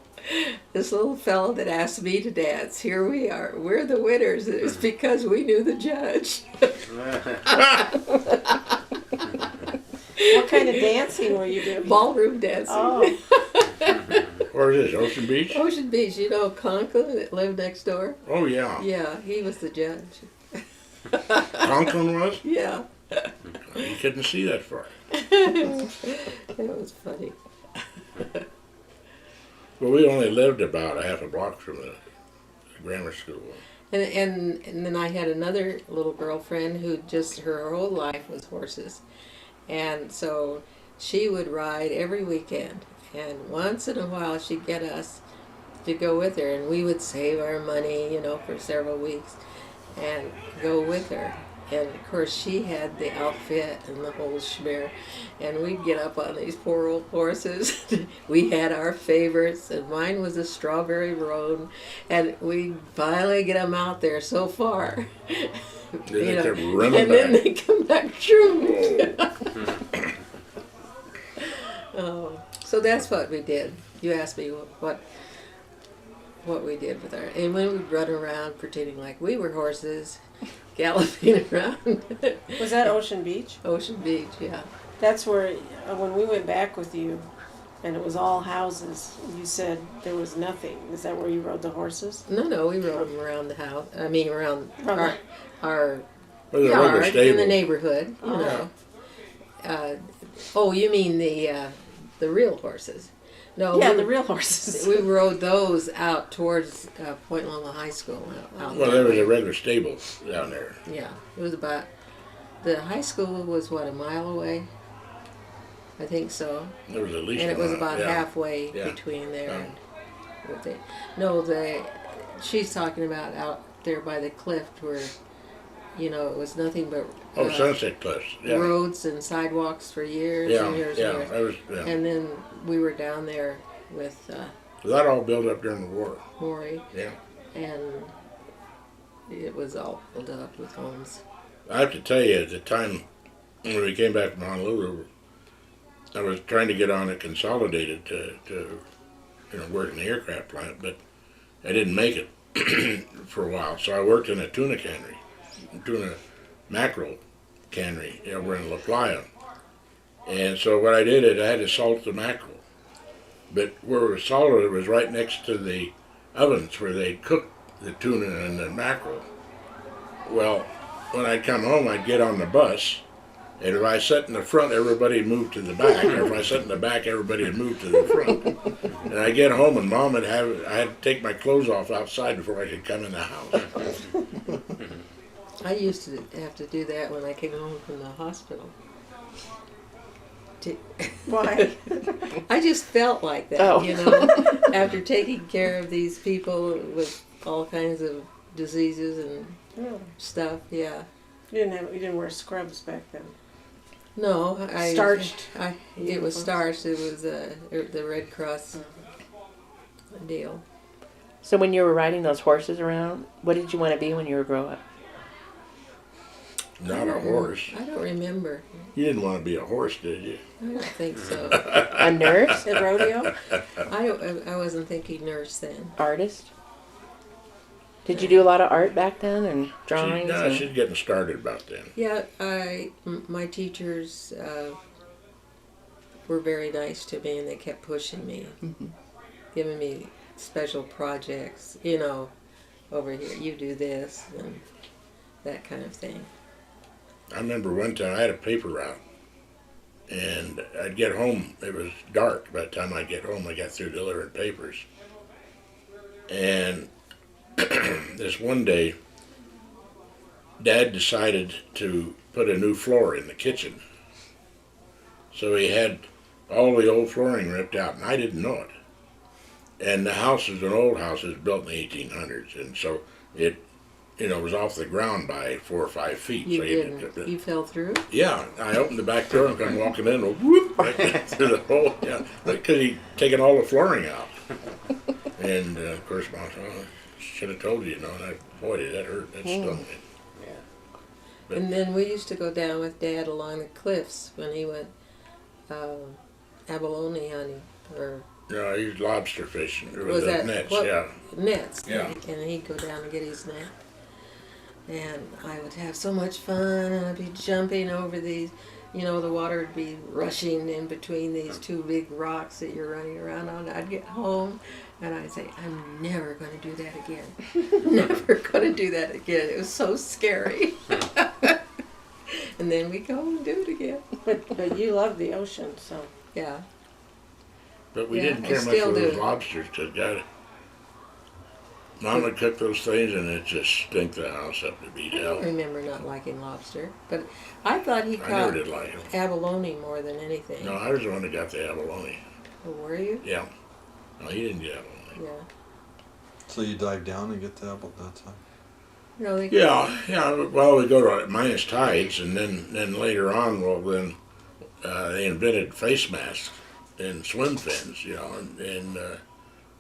This little fellow that asked me to dance. Here we are. We're the winners. It's because we knew the judge.
What kind of dancing were you doing?
Ballroom dancing.
Oh,
Where is this? Ocean Beach?
Ocean Beach, you know Conklin that lived next door?
Oh, yeah.
Yeah, he was the judge.
Conklin was?
Yeah,
You couldn't see that far.
it was funny.
Well, we only lived about a half a block from the grammar school.
And then I had another little girlfriend who just her whole life was horses. And so she would ride every weekend. And once in a while she'd get us to go with her, and we would save our money, for several weeks and go with her. And of course she had the outfit and the whole schmear, and we'd get up on these poor old horses. We had our favorites, and mine was a Strawberry Roan, and we'd finally get them out there so far.
Then they come running
and then
back.
they come back true. Oh, so that's what we did. You asked me what we did with our, and when we'd run around pretending like we were horses, galloping around.
was that Ocean Beach?
Ocean Beach, yeah.
That's where, when we went back with you, and it was all houses, you said there was nothing. Is that where you rode the horses?
No, we rode them around the house. I mean, around
Around
our
Well, the regular
yard in
stable.
the neighborhood. You know. Oh, you mean the real horses? No,
Yeah,
we,
the real horses.
we rode those out towards Point Loma High School. Out
Well,
that
there was
way.
a regular stable down there.
Yeah, it was about. The high school was what, a mile away? I think so.
There was at least
And it
a
was
mile,
about
yeah.
halfway
Yeah.
between there
Yeah.
and with it. No, she's talking about out there by the cliff where, it was nothing but
Oh, Sunset Cliffs. Yeah.
roads and sidewalks for years
Yeah,
and years
yeah.
and years.
That was, yeah.
And then we were down there with
That all built up during the war.
Maury,
Yeah.
and it was all filled up with homes.
I have to tell you, at the time when we came back from Honolulu, I was trying to get on at Consolidated to work in the aircraft plant, but I didn't make it for a while. So I worked in a tuna cannery, tuna mackerel cannery over in La Playa. And so what I did is I had to salt the mackerel. But where it was salted, it was right next to the ovens where they'd cook the tuna and the mackerel. Well, when I'd come home, I'd get on the bus, And if I sat in the front, everybody moved to the back. Or if I sat in the back, everybody would move to the front. And I get home and Mom I had to take my clothes off outside before I could come in the house.
I used to have to do that when I came home from the hospital.
Why?
I just felt like that,
Oh.
you know, after taking care of these people with all kinds of diseases and
Really?
stuff. Yeah.
You didn't wear scrubs back then.
No, I
Starched
it was starched. It was the Red Cross deal.
So when you were riding those horses around, what did you want to be when you were growing up?
Not a horse.
I don't remember.
You didn't want to be a horse, did you?
I don't think so.
A nurse?
At rodeo?
I wasn't thinking nurse then.
Artist? Did you do a lot of art back then and drawings? and-
She's getting started about then.
Yeah, my teachers were very nice to me, and they kept pushing me, giving me special projects. You know, over here you do this and that kind of thing.
I remember one time I had a paper route, and I'd get home. It was dark by the time I'd get home. I got through delivering papers, and this one day, Dad decided to put a new floor in the kitchen. So he had all the old flooring ripped out, and I didn't know it. And the house is an old house. It was built in the 1800s, and so it, was off the ground by 4 or 5 feet.
You
so
didn't. You fell through.
Yeah, I opened the back door and come walking in, and whoop, right through the hole. Yeah, because he'd taken all the flooring out. And of course, Mom said, "Oh, should have told you, and boy, that hurt. That stung me."
And then we used to go down with Dad along the cliffs when he went abalone hunting or
No, he was lobster fishing. There
Was
was
that
nets,
what-
yeah.
nets.
Yeah.
And he'd go down and get his net. And I would have so much fun, and I'd be jumping over these, the water would be rushing in between these two big rocks that you're running around on. I'd get home, and I'd say, I'm never going to do that again. Never going to do that again. It was so scary. And then we go and do it again.
But you love the ocean, so.
Yeah.
But we
Yeah,
didn't
I
care much
still
for those
do.
lobsters because Mom would cook those things and it just stink the house up to beat
I
hell.
don't remember not liking lobster, but I thought he
I never
caught
did like them.
abalone more than anything.
No, I was the one that got the abalone.
Oh, were you?
Yeah. No, he didn't get abalone.
Yeah.
So you dive down and get the apple that time?
No, they
Yeah. Well, we go to minus tides, and then later on, they invented face masks and swim fins, and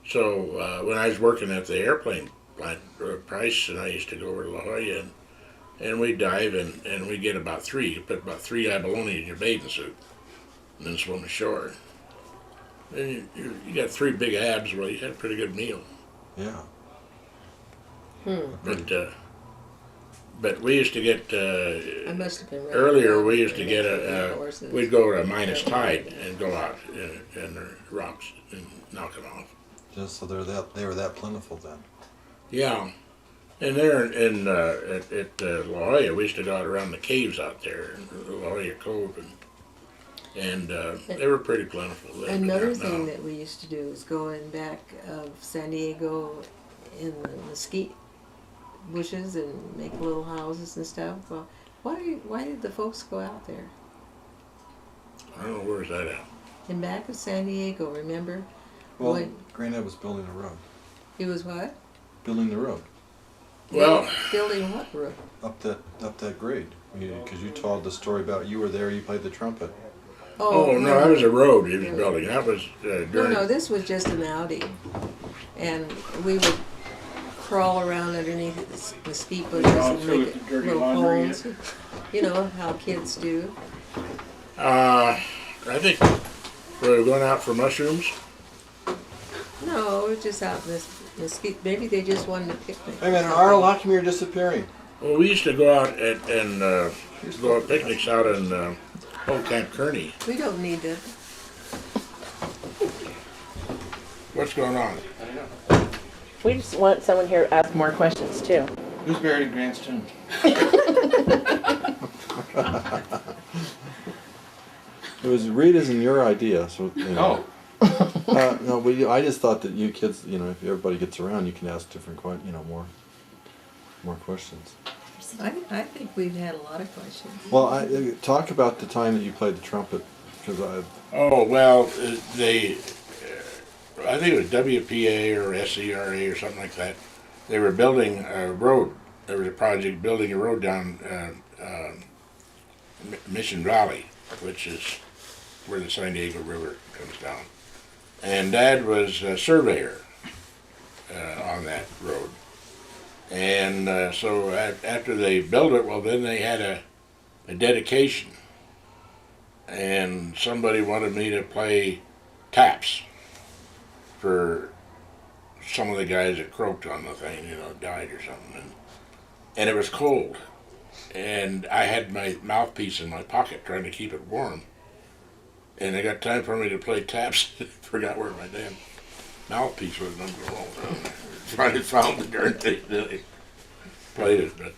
so when I was working at the airplane plant, Price and I used to go over to La Jolla, and we'd dive, and we'd get about 3. You put about 3 abalone in your bathing suit, and then swim ashore. And you got 3 big abs. Well, you had a pretty good meal.
Yeah.
But we used to get
I must have been running
earlier.
around
We used to
with
get
the horses.
we'd go to minus tide and go out in the rocks and knock them off.
Just so they were that plentiful then.
Yeah, and there at La Jolla, we used to go out around the caves out there, in La Jolla Cove, and they were pretty plentiful.
Another
Now-
thing that we used to do is go in back of San Diego in the mesquite bushes and make little houses and stuff. Well, why did the folks go out there?
I don't know, where's that at?
In back of San Diego, remember?
Well,
When-
Granddad was building a road.
He was what?
Building the road
Well,
Building what road?
up that grade. Because you told the story about you were there. You played the trumpet.
oh no, that was a road he was building. That was during.
No, this was just an outing. And we would crawl around underneath the mesquite bushes and make little homes. You know how kids do.
I think we were going out for mushrooms.
No, it was just out in this mesquite. Maybe they just wanted a picnic.
Hey man, Arnold, how come you're disappearing?
Well, we used to go out and go on picnics out in Old Camp Kearney.
We don't need to.
What's going on?
We just want someone here to ask more questions too.
Who's buried in Grant's tomb?
It was Rita's and your idea, so. You know. No, I just thought that you kids, you know, if everybody gets around, you can ask different, more questions.
I think we've had a lot of questions.
Well, talk about the time that you played the trumpet, because
Oh, well, I think it was WPA or SERA or something like that. They were building a road. There was a project building a road down Mission Valley, which is where the San Diego River comes down. And Dad was a surveyor on that road. And so after they built it, well, then they had a dedication. And somebody wanted me to play taps for some of the guys that croaked on the thing, you know, died or something. And it was cold. And I had my mouthpiece in my pocket trying to keep it warm. And they got time for me to play taps. Forgot where my damn mouthpiece was. And I'm going, finally found the darn thing. Really played it, but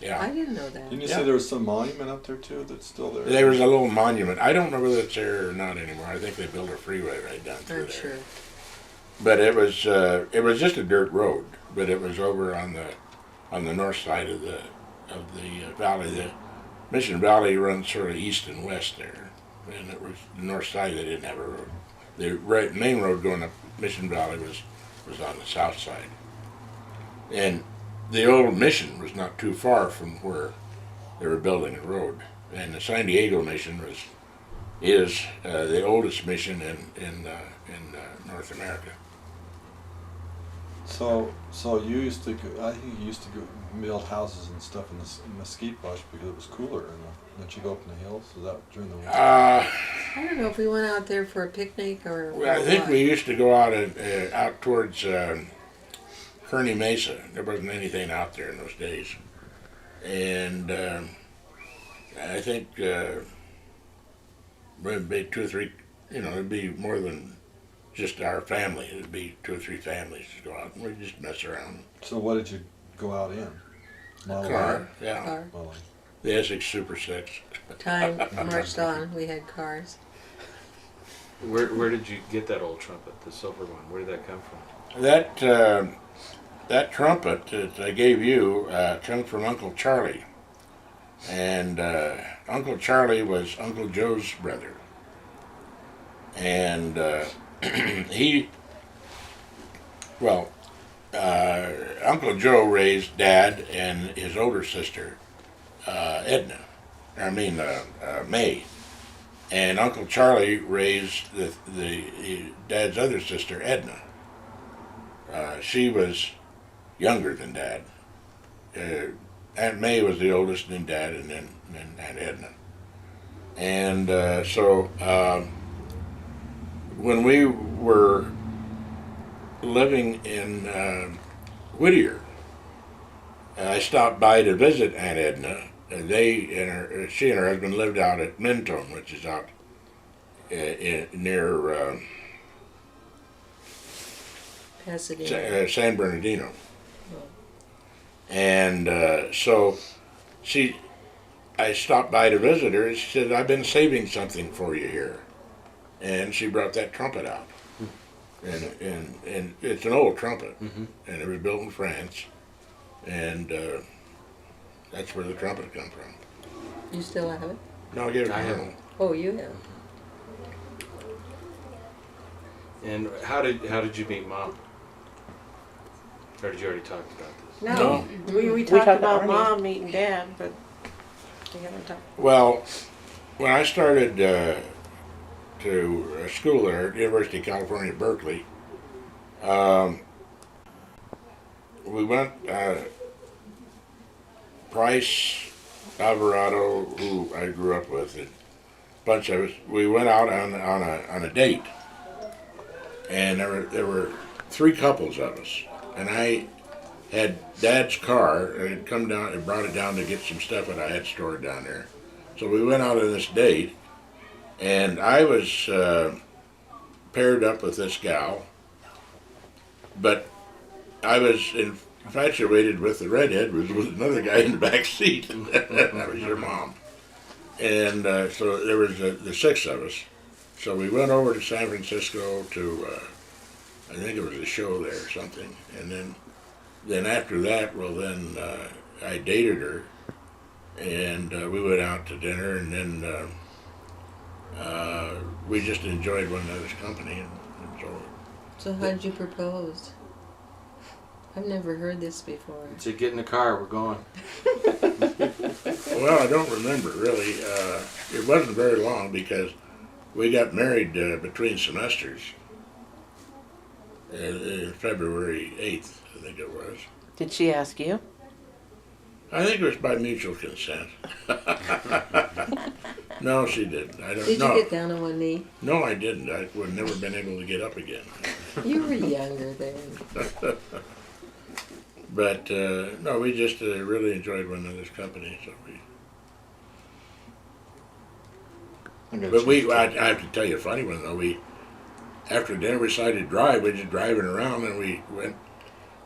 yeah.
I didn't know that.
didn't you say there was some monument up there too that's still there?
There was a little monument. I don't know whether it's there or not anymore. I think they built a freeway right down through
I'm
there.
sure.
But it was just a dirt road. But it was over on the north side of the valley. The Mission Valley runs sort of east and west there, and it was the north side. They didn't have a road. The main road going up Mission Valley was on the south side, and the old mission was not too far from where they were building the road. And the San Diego mission is the oldest mission in North America.
So you used to go, I think you used to go build houses and stuff in mesquite bush because it was cooler, and don't you go up in the hills? Was that during the winter?
I don't know if we went out there for a picnic or.
Well, I think we used to go out out towards Kearney Mesa. There wasn't anything out there in those days, and I think it'd be 2 or 3. You know, it'd be more than just our family. It'd be 2 or 3 families to go out, and we'd just mess around.
So what did you go out in? Model
Car, yeah,
Car.
A? Model
the Essex Super 6.
Time marched on. We had cars.
Where did you get that old trumpet, the silver one? Where did that come from?
That trumpet that I gave you comes from Uncle Charlie, and Uncle Charlie was Uncle Joe's brother, and Uncle Joe raised Dad and his older sister, May, and Uncle Charlie raised the Dad's other sister, Edna. She was younger than Dad. Aunt May was the oldest, and then Dad, and then Aunt Edna. And so when we were living in Whittier, I stopped by to visit Aunt Edna. She and her husband lived out at Mentone, which is out near
Pasadena.
San Bernardino. And so I stopped by to visit her, and she said, "I've been saving something for you here." And she brought that trumpet out. And it's an old trumpet, and it was built in France, and that's where the trumpet comes from.
You still have it?
No, I gave it to
I
her.
haven't.
Oh, you have.
And how did you meet Mom? Or did you already talk about this?
No, we
talked
talked
about
about Mom meeting Dad, but we haven't talked.
Well, when I started to school there at University of California, Berkeley, we went, Price, Alvarado, who I grew up with, a bunch of us, we went out on a date. And there were 3 couples of us. And I had Dad's car, and had come down and brought it down to get some stuff that I had stored down there. So we went out on this date, and I was paired up with this gal, but I was infatuated with the redhead, was with another guy in the back seat. That was your mom. And so there was the six of us. So we went over to San Francisco to, I think it was a show there or something. And then after that, well then I dated her, and we went out to dinner, and then we just enjoyed one another's company, and so.
So how did you propose? I've never heard this before.
So get in the car, we're going.
Well, I don't remember really. It wasn't very long because we got married between semesters. February 8th, I think it was.
Did she ask you?
I think it was by mutual consent. No, she didn't. I don't
Did
know.
you get down on one knee?
No, I didn't. I would have never been able to get up again.
You were younger then.
But no, we just really enjoyed one another's company. So I have to tell you a funny one though. After dinner we decided to drive. We were just driving around, and we went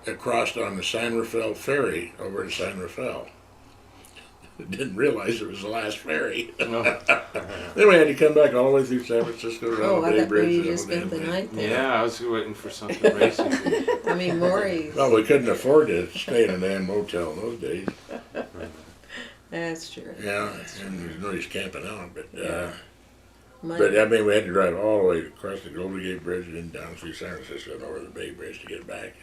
across on the San Rafael ferry over to San Rafael. Didn't realize it was the last ferry.
No.
Then we had to come back all the way through San Francisco around
Oh,
the
I
Bay
thought
Bridge.
maybe you
and
just
all
spent the
that.
night there.
Yeah, I was waiting for something racing.
I mean, Maury's.
Well, we couldn't afford to stay in a damn motel in those days.
That's true.
Yeah, and there's no use camping out. But
My-
but I mean, we had to drive all the way across the Golden Gate Bridge and then down through San Francisco and over the Bay Bridge to get back.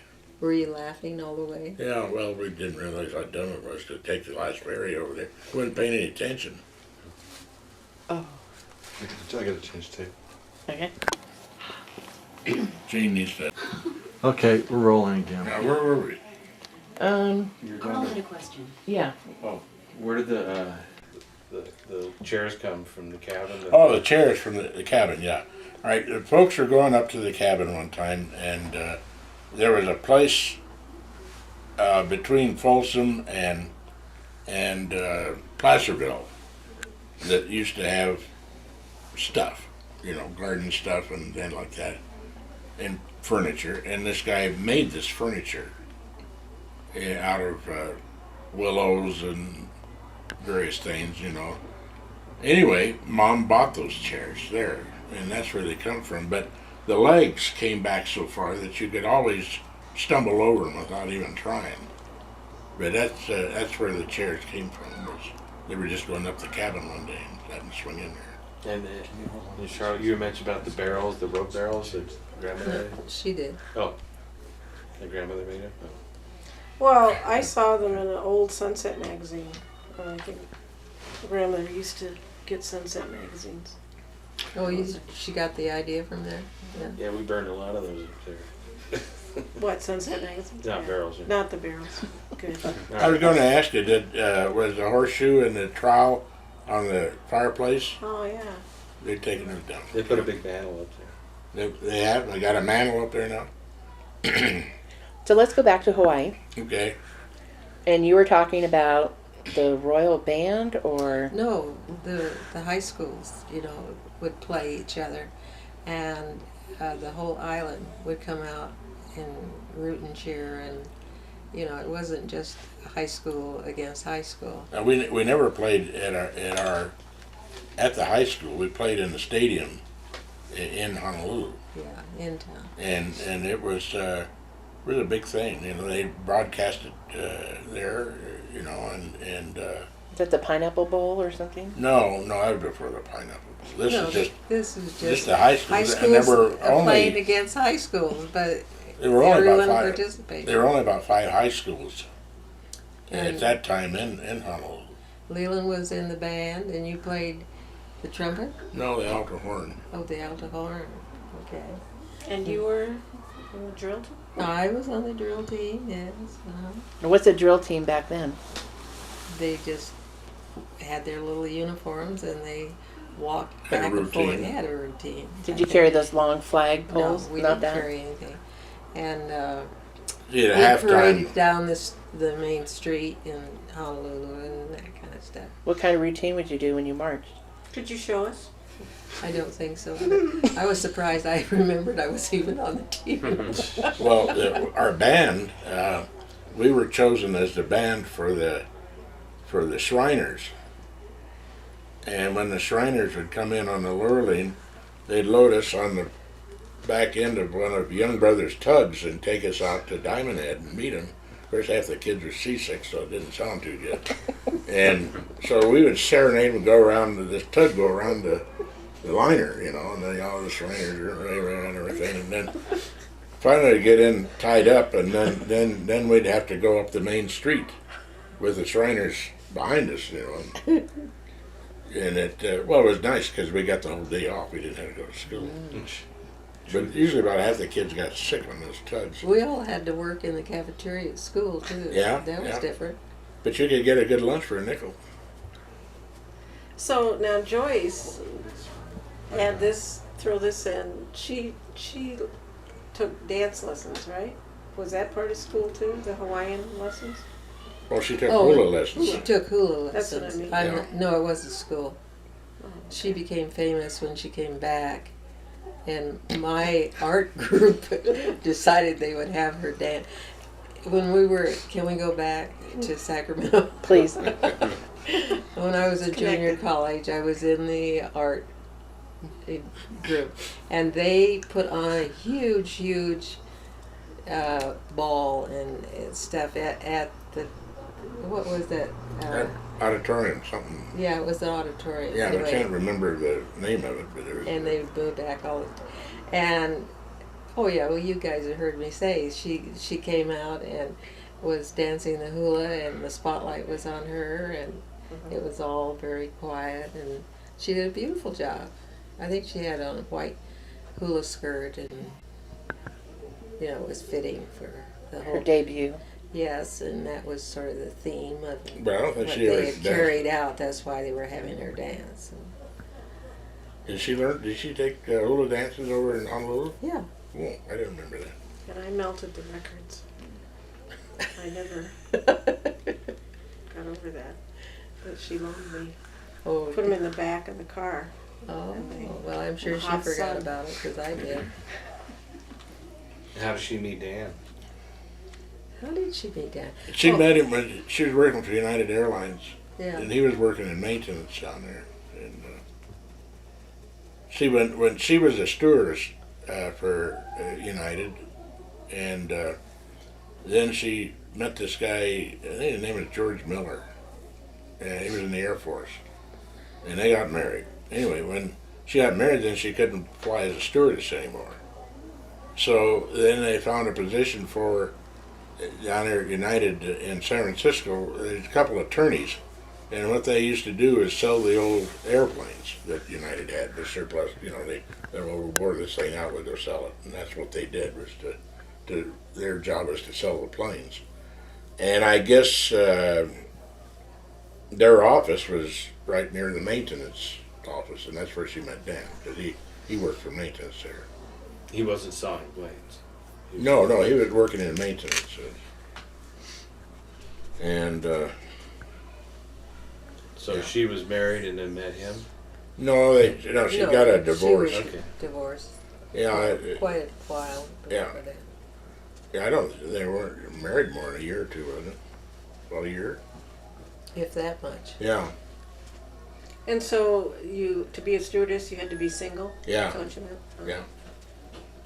Were you laughing all the way?
Yeah, well, we didn't realize how dumb it was to take the last ferry over there. We wasn't paying any attention.
Oh,
I gotta change tape.
okay.
Gene needs to.
Okay, we're rolling again.
Now, where were we?
You're
Call
going
it a question.
Yeah.
Oh, where did the chairs come from? The cabin?
Oh, the chairs from the cabin, yeah. All right, the folks were going up to the cabin one time, and there was a place between Folsom and Placerville that used to have stuff, garden stuff and things like that, and furniture. And this guy made this furniture out of willows and various things, Anyway, Mom bought those chairs there, and that's where they come from. But the legs came back so far that you could always stumble over them without even trying. But that's where the chairs came from. They were just going up the cabin one day and happened to swing in there.
And Charlotte, you mentioned about the barrels, the rope barrels that grandmother made?
She did.
Oh, the grandmother made it? Oh.
Well, I saw them in an old Sunset magazine. I think grandmother used to get Sunset magazines.
Oh, she got the idea from there? Yeah.
Yeah, we burned a lot of those up there.
What, Sunset magazine?
Not barrels. Yeah.
Not the barrels. Good.
I was going to ask you, was the horseshoe and the trowel on the fireplace?
Oh, yeah.
They've taken those down.
They put a big mantle up there.
They have? They got a mantle up there now?
So let's go back to Hawaii.
Okay.
And you were talking about the Royal Band, or
No, the high schools, would play each other, and the whole island would come out and root and cheer, and it wasn't just high school against high school.
We never played at the high school. We played in the stadium in Honolulu,
Yeah, in town.
and it was really a big thing. They broadcasted there, and
is that the Pineapple Bowl or something?
no, that was before the Pineapple. This
No,
is
this is
just the high schools,
high
and
schools
there were
playing
only
against high schools, but
there were only
everyone
about 5.
participated.
There were only about 5 high schools at
And-
that time in Honolulu.
Leland was in the band, and you played the trumpet?
No, the alto horn.
Oh, the alto horn. Okay.
And you were in the drill team?
I was on the drill team, yes.
What's a drill team back then?
They just had their little uniforms, and they walked
Had a
back and forth.
routine.
They had a routine.
Did you carry those long flag
No,
poles?
we
Not
didn't
that?
carry anything. And
Yeah,
we
halftime.
paraded down the main street in Honolulu and that kind of stuff.
What kind of routine would you do when you marched?
Could you show us?
I don't think so. But I was surprised. I remembered I was even on the team.
Well, our band, we were chosen as the band for the Shriners, And when the Shriners would come in on the Lurleen, they'd load us on the back end of one of Young Brothers' tugs and take us out to Diamond Head and meet them. Of course, half the kids were seasick, so it didn't sound too good. And so we would serenade and go around, this tug go around the liner, you know, and then all the Shriners and everything. And then finally get in tied up, and then we'd have to go up the main street with the Shriners behind us, you know. And it was nice because we got the whole day off. We didn't have to go to school. But usually about half the kids got sick on those tugs.
We all had to work in the cafeteria at school too.
Yeah,
That was
yeah.
different.
But you could get a good lunch for a nickel.
So now Joyce had this, throw this in, she took dance lessons, right? Was that part of school too, the Hawaiian lessons?
Well, she took
Oh,
hula lessons.
She took hula
That's what I
lessons.
mean.
Yeah.
No, it wasn't school.
Oh,
She became famous when she came back, and my art group decided they would have her dance. When we were, can we go back to Sacramento?
Please.
When I was in junior
Connected.
college, I was in the art group, and they put on a huge ball and stuff at the, what was that?
Auditorium, something.
Yeah, it was an auditorium.
Yeah,
anyway.
I can't remember the name of it, but it was.
And they moved back all the time. And oh yeah, well you guys have heard me say she came out and was dancing the hula, and the spotlight was on her, and it was all very quiet, and she did a beautiful job. I think she had on a white hula skirt, and you know, it was fitting for the
Her
whole.
debut.
Yes, and that was sort of the theme of
But I don't think
what
she
they
ever
had
danced.
carried out. That's why they were having her dance.
Did she learn? Did she take hula dances over in Honolulu?
Yeah.
Oh, I didn't remember that.
and I melted the records. I never got over that. But she loaned me,
Oh,
put them in the back of the car.
oh, well, I'm sure she
Hot
forgot
sun.
about it because I did.
How did she meet Dan?
How did she meet Dan?
She
Oh.
met him when she was working for United Airlines,
Yeah.
and he was working in maintenance down there. And she when she was a stewardess for United, and then she met this guy. I think his name was George Miller, and he was in the Air Force, and they got married. Anyway, when she got married, then she couldn't fly as a stewardess anymore. So then they found a position for down there at United in San Francisco. There's a couple of attorneys, and what they used to do is sell the old airplanes that United had, the surplus. You know, they wore this thing out, would go sell it, and that's what they did. Was to their job was to sell the planes. And I guess their office was right near the maintenance office, and that's where she met Dan, because he worked for maintenance there.
He wasn't sawing blades.
No, he was working in maintenance. And
So
Yeah.
she was married and then met him?
she
No,
got a
she
divorce.
was
Okay.
divorced.
Yeah,
Quite a while.
Yeah.
before that.
I don't. They weren't married more than a year or two, wasn't it? About a year.
If that much.
Yeah,
And so to be a stewardess, you had to be single?
Yeah.
Is that what you meant? Oh.
yeah.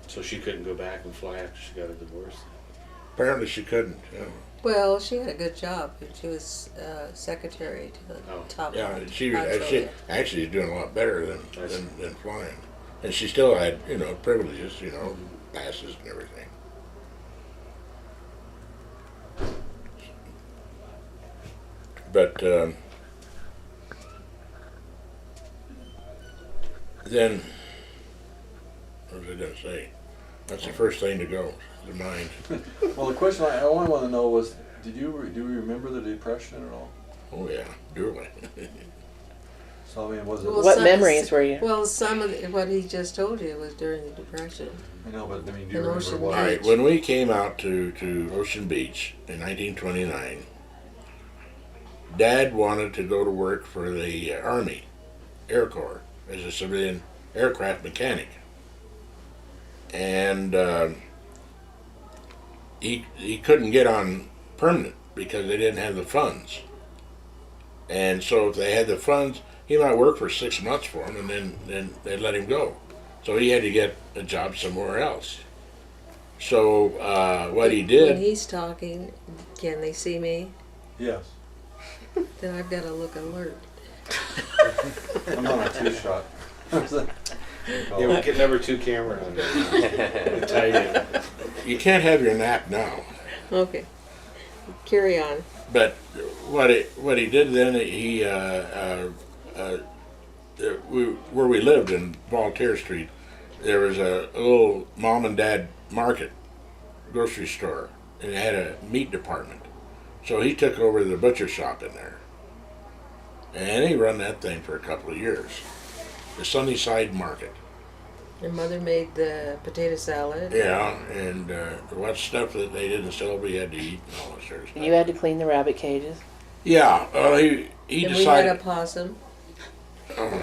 So she couldn't go back and fly after she got a divorce?
Apparently she couldn't. Yeah,
Well, she had a good job. She was secretary to the
Oh.
top.
yeah. She
comptroller.
actually is doing a lot better than flying, and she still had privileges, passes and everything. But then, what was I going to say? That's the first thing to go, the mind.
Well, the question I only want to know was, do you remember the Depression at all?
Oh yeah, dearly.
So I mean, was it?
Well,
What
some-
memories were you?
Well, some of what he just told you was during the Depression.
I know, but I mean, do you
An
remember
ocean
what?
All right,
Beach.
when we came out to Ocean Beach in 1929, Dad wanted to go to work for the Army Air Corps as a civilian aircraft mechanic, and he couldn't get on permanent because they didn't have the funds. And so if they had the funds, he might work for 6 months for him, and then they'd let him go. So he had to get a job somewhere else. So what he
When
did,
he's talking, can they see me?
Yes.
Then I've got to look alert.
I'm on a two-shot.
Yeah, we get number 2 camera on there. Tight in.
you can't have your nap now.
Okay. Carry on.
But what he did then, where we lived in Voltaire Street, there was a little mom and dad market grocery store, and it had a meat department. So he took over the butcher shop in there, and he run that thing for a couple of years. The Sunnyside Market.
Your mother made the potato salad.
Yeah, and what stuff that they didn't sell, we had to eat and all that sort of stuff.
And you had to clean the rabbit cages.
Yeah, well, he
And we had
decided.
a possum.
Oh,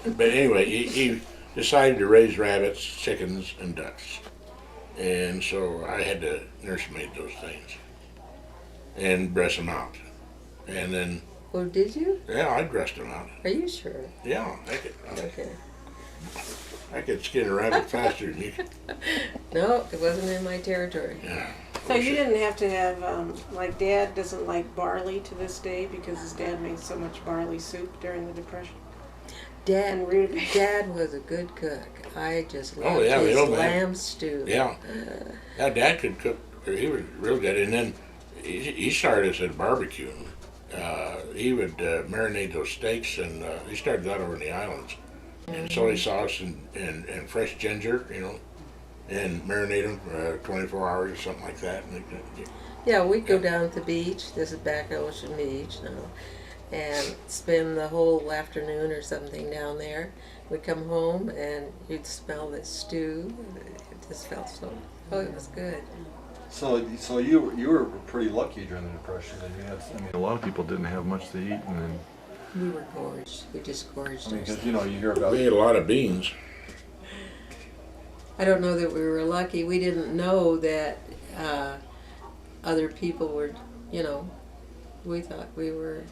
but anyway, he decided to raise rabbits, chickens, and ducks. And so I had to nursemaid those things and dress them out. And then,
Oh, did you?
yeah, I dressed them out.
Are you sure?
Yeah,
Okay.
I could skin a rabbit faster than you could.
No, it wasn't in my territory.
Yeah.
So you didn't have to have, like Dad doesn't like barley to this day because his dad made so much barley soup during the Depression. And
Dad was a good cook. I just
Oh,
loved
yeah, we
his
don't have-
lamb stew.
Yeah. Yeah, Dad could cook. He was real good. And then he started us at barbecuing. He would marinate those steaks, and he started that over in the islands. And soy sauce and fresh ginger, and marinate them for 24 hours or something like that.
Yeah, we'd go down to the beach. This is back at Ocean Beach now. And spend the whole afternoon or something down there. We'd come home and you'd smell the stew. It just felt so, it was good.
So you were pretty lucky during the Depression. That you had, a lot of people didn't have much to eat, and then
We were gorged. We just gorged
because
ourselves.
you hear about
We ate a lot of beans.
I don't know that we were lucky. We didn't know that other people were, we thought we were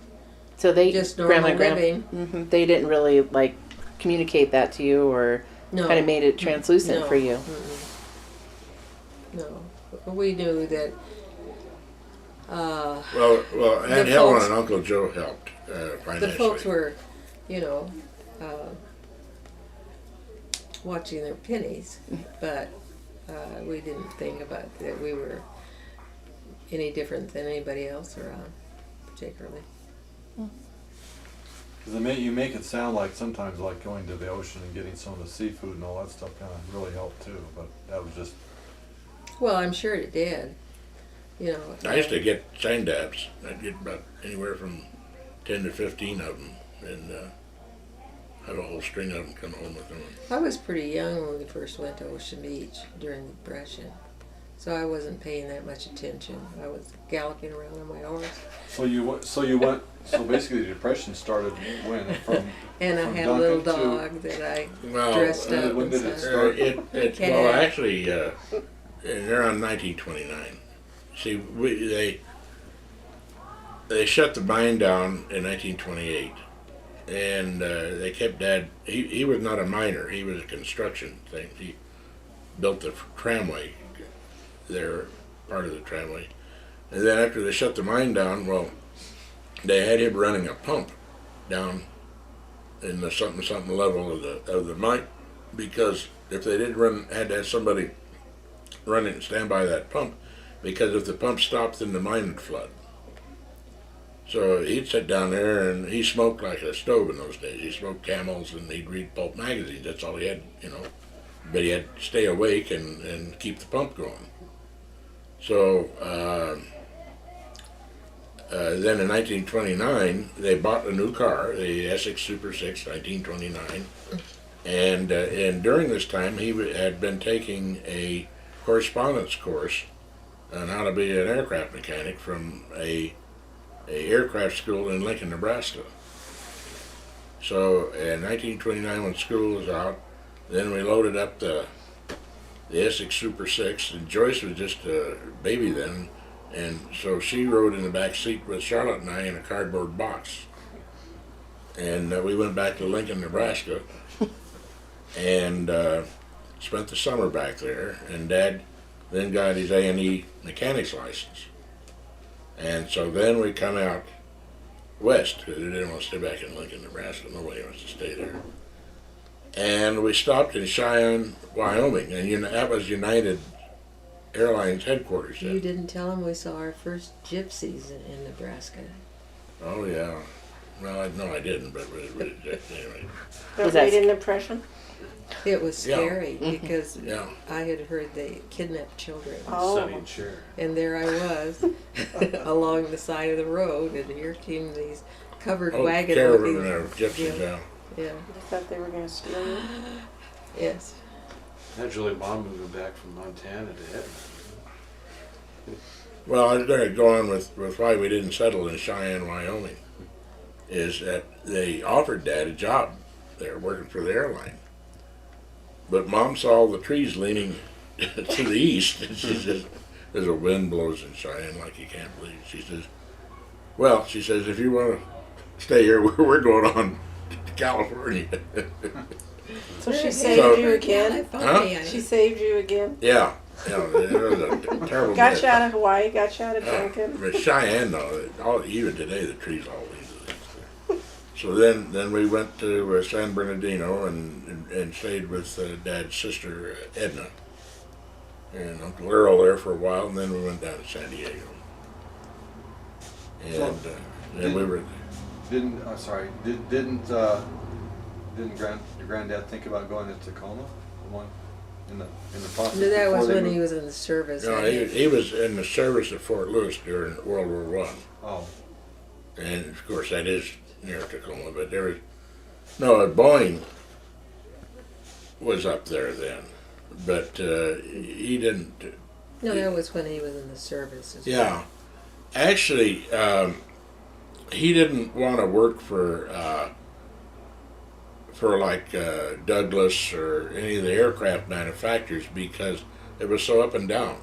So they
just normal living.
They didn't really like communicate that to you, or
No.
kind of made it translucent
No.
for you.
No. We knew that
Well, Aunt
The
Helen
folks-
and Uncle Joe helped financially.
the folks were, watching their pennies, but we didn't think about that we were any different than anybody else around, particularly.
because you make it sound like sometimes like going to the ocean and getting some of the seafood and all that stuff kind of really helped too. But that was just
Well, I'm sure it did.
I used to get sign dabs. I'd get about anywhere from 10 to 15 of them, and have a whole string of them come home with them.
I was pretty young when we first went to Ocean Beach during the Depression, so I wasn't paying that much attention. I was galloping around on my horse,
so basically the Depression started when
and I
from
had a little
Duncan to-
dog that I
Well,
dressed up
when
and
did it
stuff.
start?
Well, actually, around 1929. See, they shut the mine down in 1928, and they kept Dad. He was not a miner. He was a construction thing. He built the tramway there, part of the tramway, and then after they shut the mine down, well, they had him running a pump down in the something level of the mine, because if they didn't had to have somebody run it and stand by that pump, because if the pump stopped, then the mine would flood. So he'd sit down there and he smoked like a stove in those days. He smoked Camels and he'd read pulp magazines. That's all he had, But he had to stay awake and keep the pump going. So then in 1929, they bought a new car, the Essex Super 6, 1929. And during this time, he had been taking a correspondence course on how to be an aircraft mechanic from a aircraft school in Lincoln, Nebraska. So in 1929, when school was out, then we loaded up the Essex Super 6, and Joyce was just a baby then, and so she rode in the back seat with Charlotte and I in a cardboard box. And we went back to Lincoln, Nebraska, and spent the summer back there. And Dad then got his A&E mechanics license. And so then we come out west, because we didn't want to stay back in Lincoln, Nebraska. Nobody wants to stay there. And we stopped in Cheyenne, Wyoming, and that was United Airlines headquarters.
You didn't tell him we saw our first gypsies in Nebraska.
Oh, yeah. Well, no, I didn't, but anyway.
The
Was that-
Great Depression?
It was
Yeah.
scary because
Yeah.
I had heard they kidnapped children.
Oh.
Sonny and Cher.
And there I was along the side of the road, and here came these covered
Oh,
wagon
caravan
looking.
or gypsies, yeah.
Yeah,
I thought they were going to steal you.
yes.
Naturally, Mom moving back from Montana to Edmonton.
Well, I was going to go on with why we didn't settle in Cheyenne, Wyoming, is that they offered Dad a job there working for the airline. But Mom saw all the trees leaning to the east, and she says, there's a wind blows in Cheyenne like you can't believe. She says, well, she says, if you want to stay here, we're going on to California.
So she
Yeah,
saved
So-
you again?
Huh?
She saved you again?
Yeah, it was a terrible
Got
mess.
you out of Hawaii, got you out of Duncan.
But Cheyenne, though, even today, the trees all lean to the east. So then we went to San Bernardino and stayed with Dad's sister Edna and Uncle Earl there for a while, and then we went down to San Diego. And then we were.
Didn't your granddad think about going to Tacoma? The one in the process.
No, that was
before they
when
moved?
he was in the service.
You know, he was in the service at Fort Lewis during World War One,
Oh,
and of course that is near Tacoma. But there was Boeing was up there then, but he didn't.
No, that was when he was in the service. as well.
Yeah, actually, he didn't want to work for like Douglas or any of the aircraft manufacturers because it was so up and down.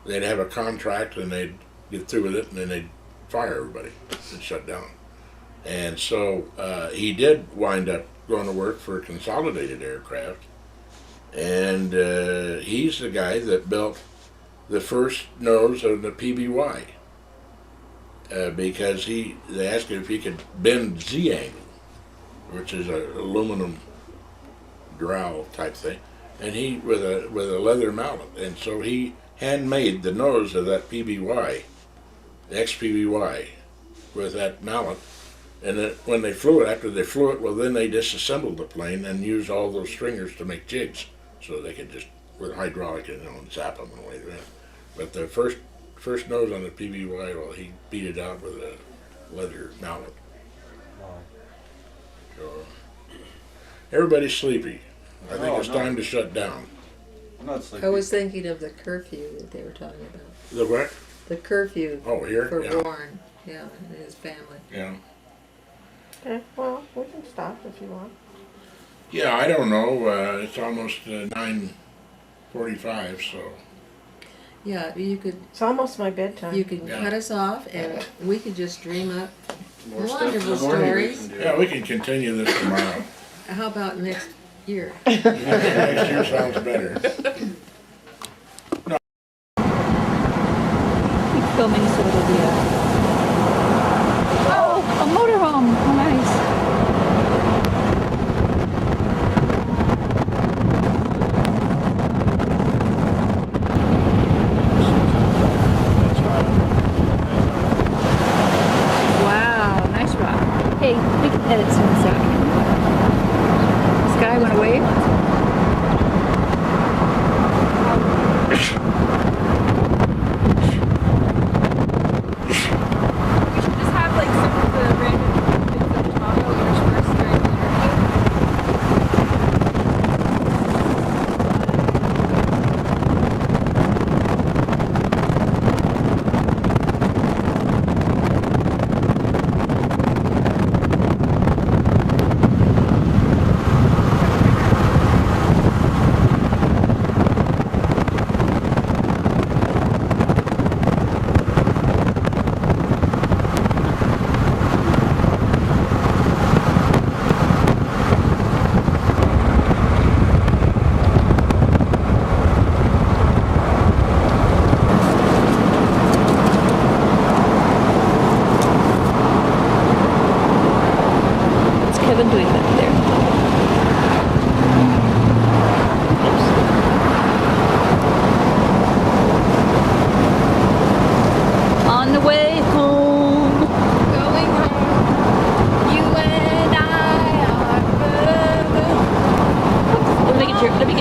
They'd have a contract and they'd get through with it and then they'd fire everybody and shut down. And so he did wind up going to work for Consolidated Aircraft, and he's the guy that built the first nose of the PBY because they asked him if he could bend Z-angle, which is an aluminum dowel type thing, and he with a leather mallet, and so he handmade the nose of that PBY, the XPBY, with that mallet. And then when they flew it, after they flew it, well, then they disassembled the plane and used all those stringers to make jigs, so they could just with hydraulic and zap them away. But the first nose on the PBY, well, he beat it out with a leather mallet.
wow.
So everybody's sleepy. I think
Oh,
it's
no.
time to shut down.
I'm not sleepy.
I was thinking of the curfew that they were talking about.
The what?
The curfew
Oh, here?
for
Yeah.
Warren, yeah, and his family.
Yeah.
Okay, well, we can stop if you want.
Yeah, I don't know. It's almost 9:45, so.
Yeah, you could
It's almost my bedtime.
Yeah.
cut us off, and we could just dream up
More stuff in
wonderful
the morning we
stories.
can do.
Yeah, we can continue this tomorrow.
How about next year?
Next year sounds better.
Keep filming so it'll be Oh, a motorhome. How nice. Wow, nice rock. Hey, we can edit some of this out. This guy went away.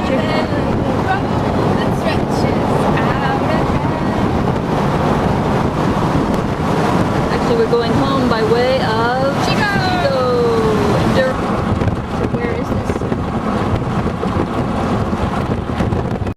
picture?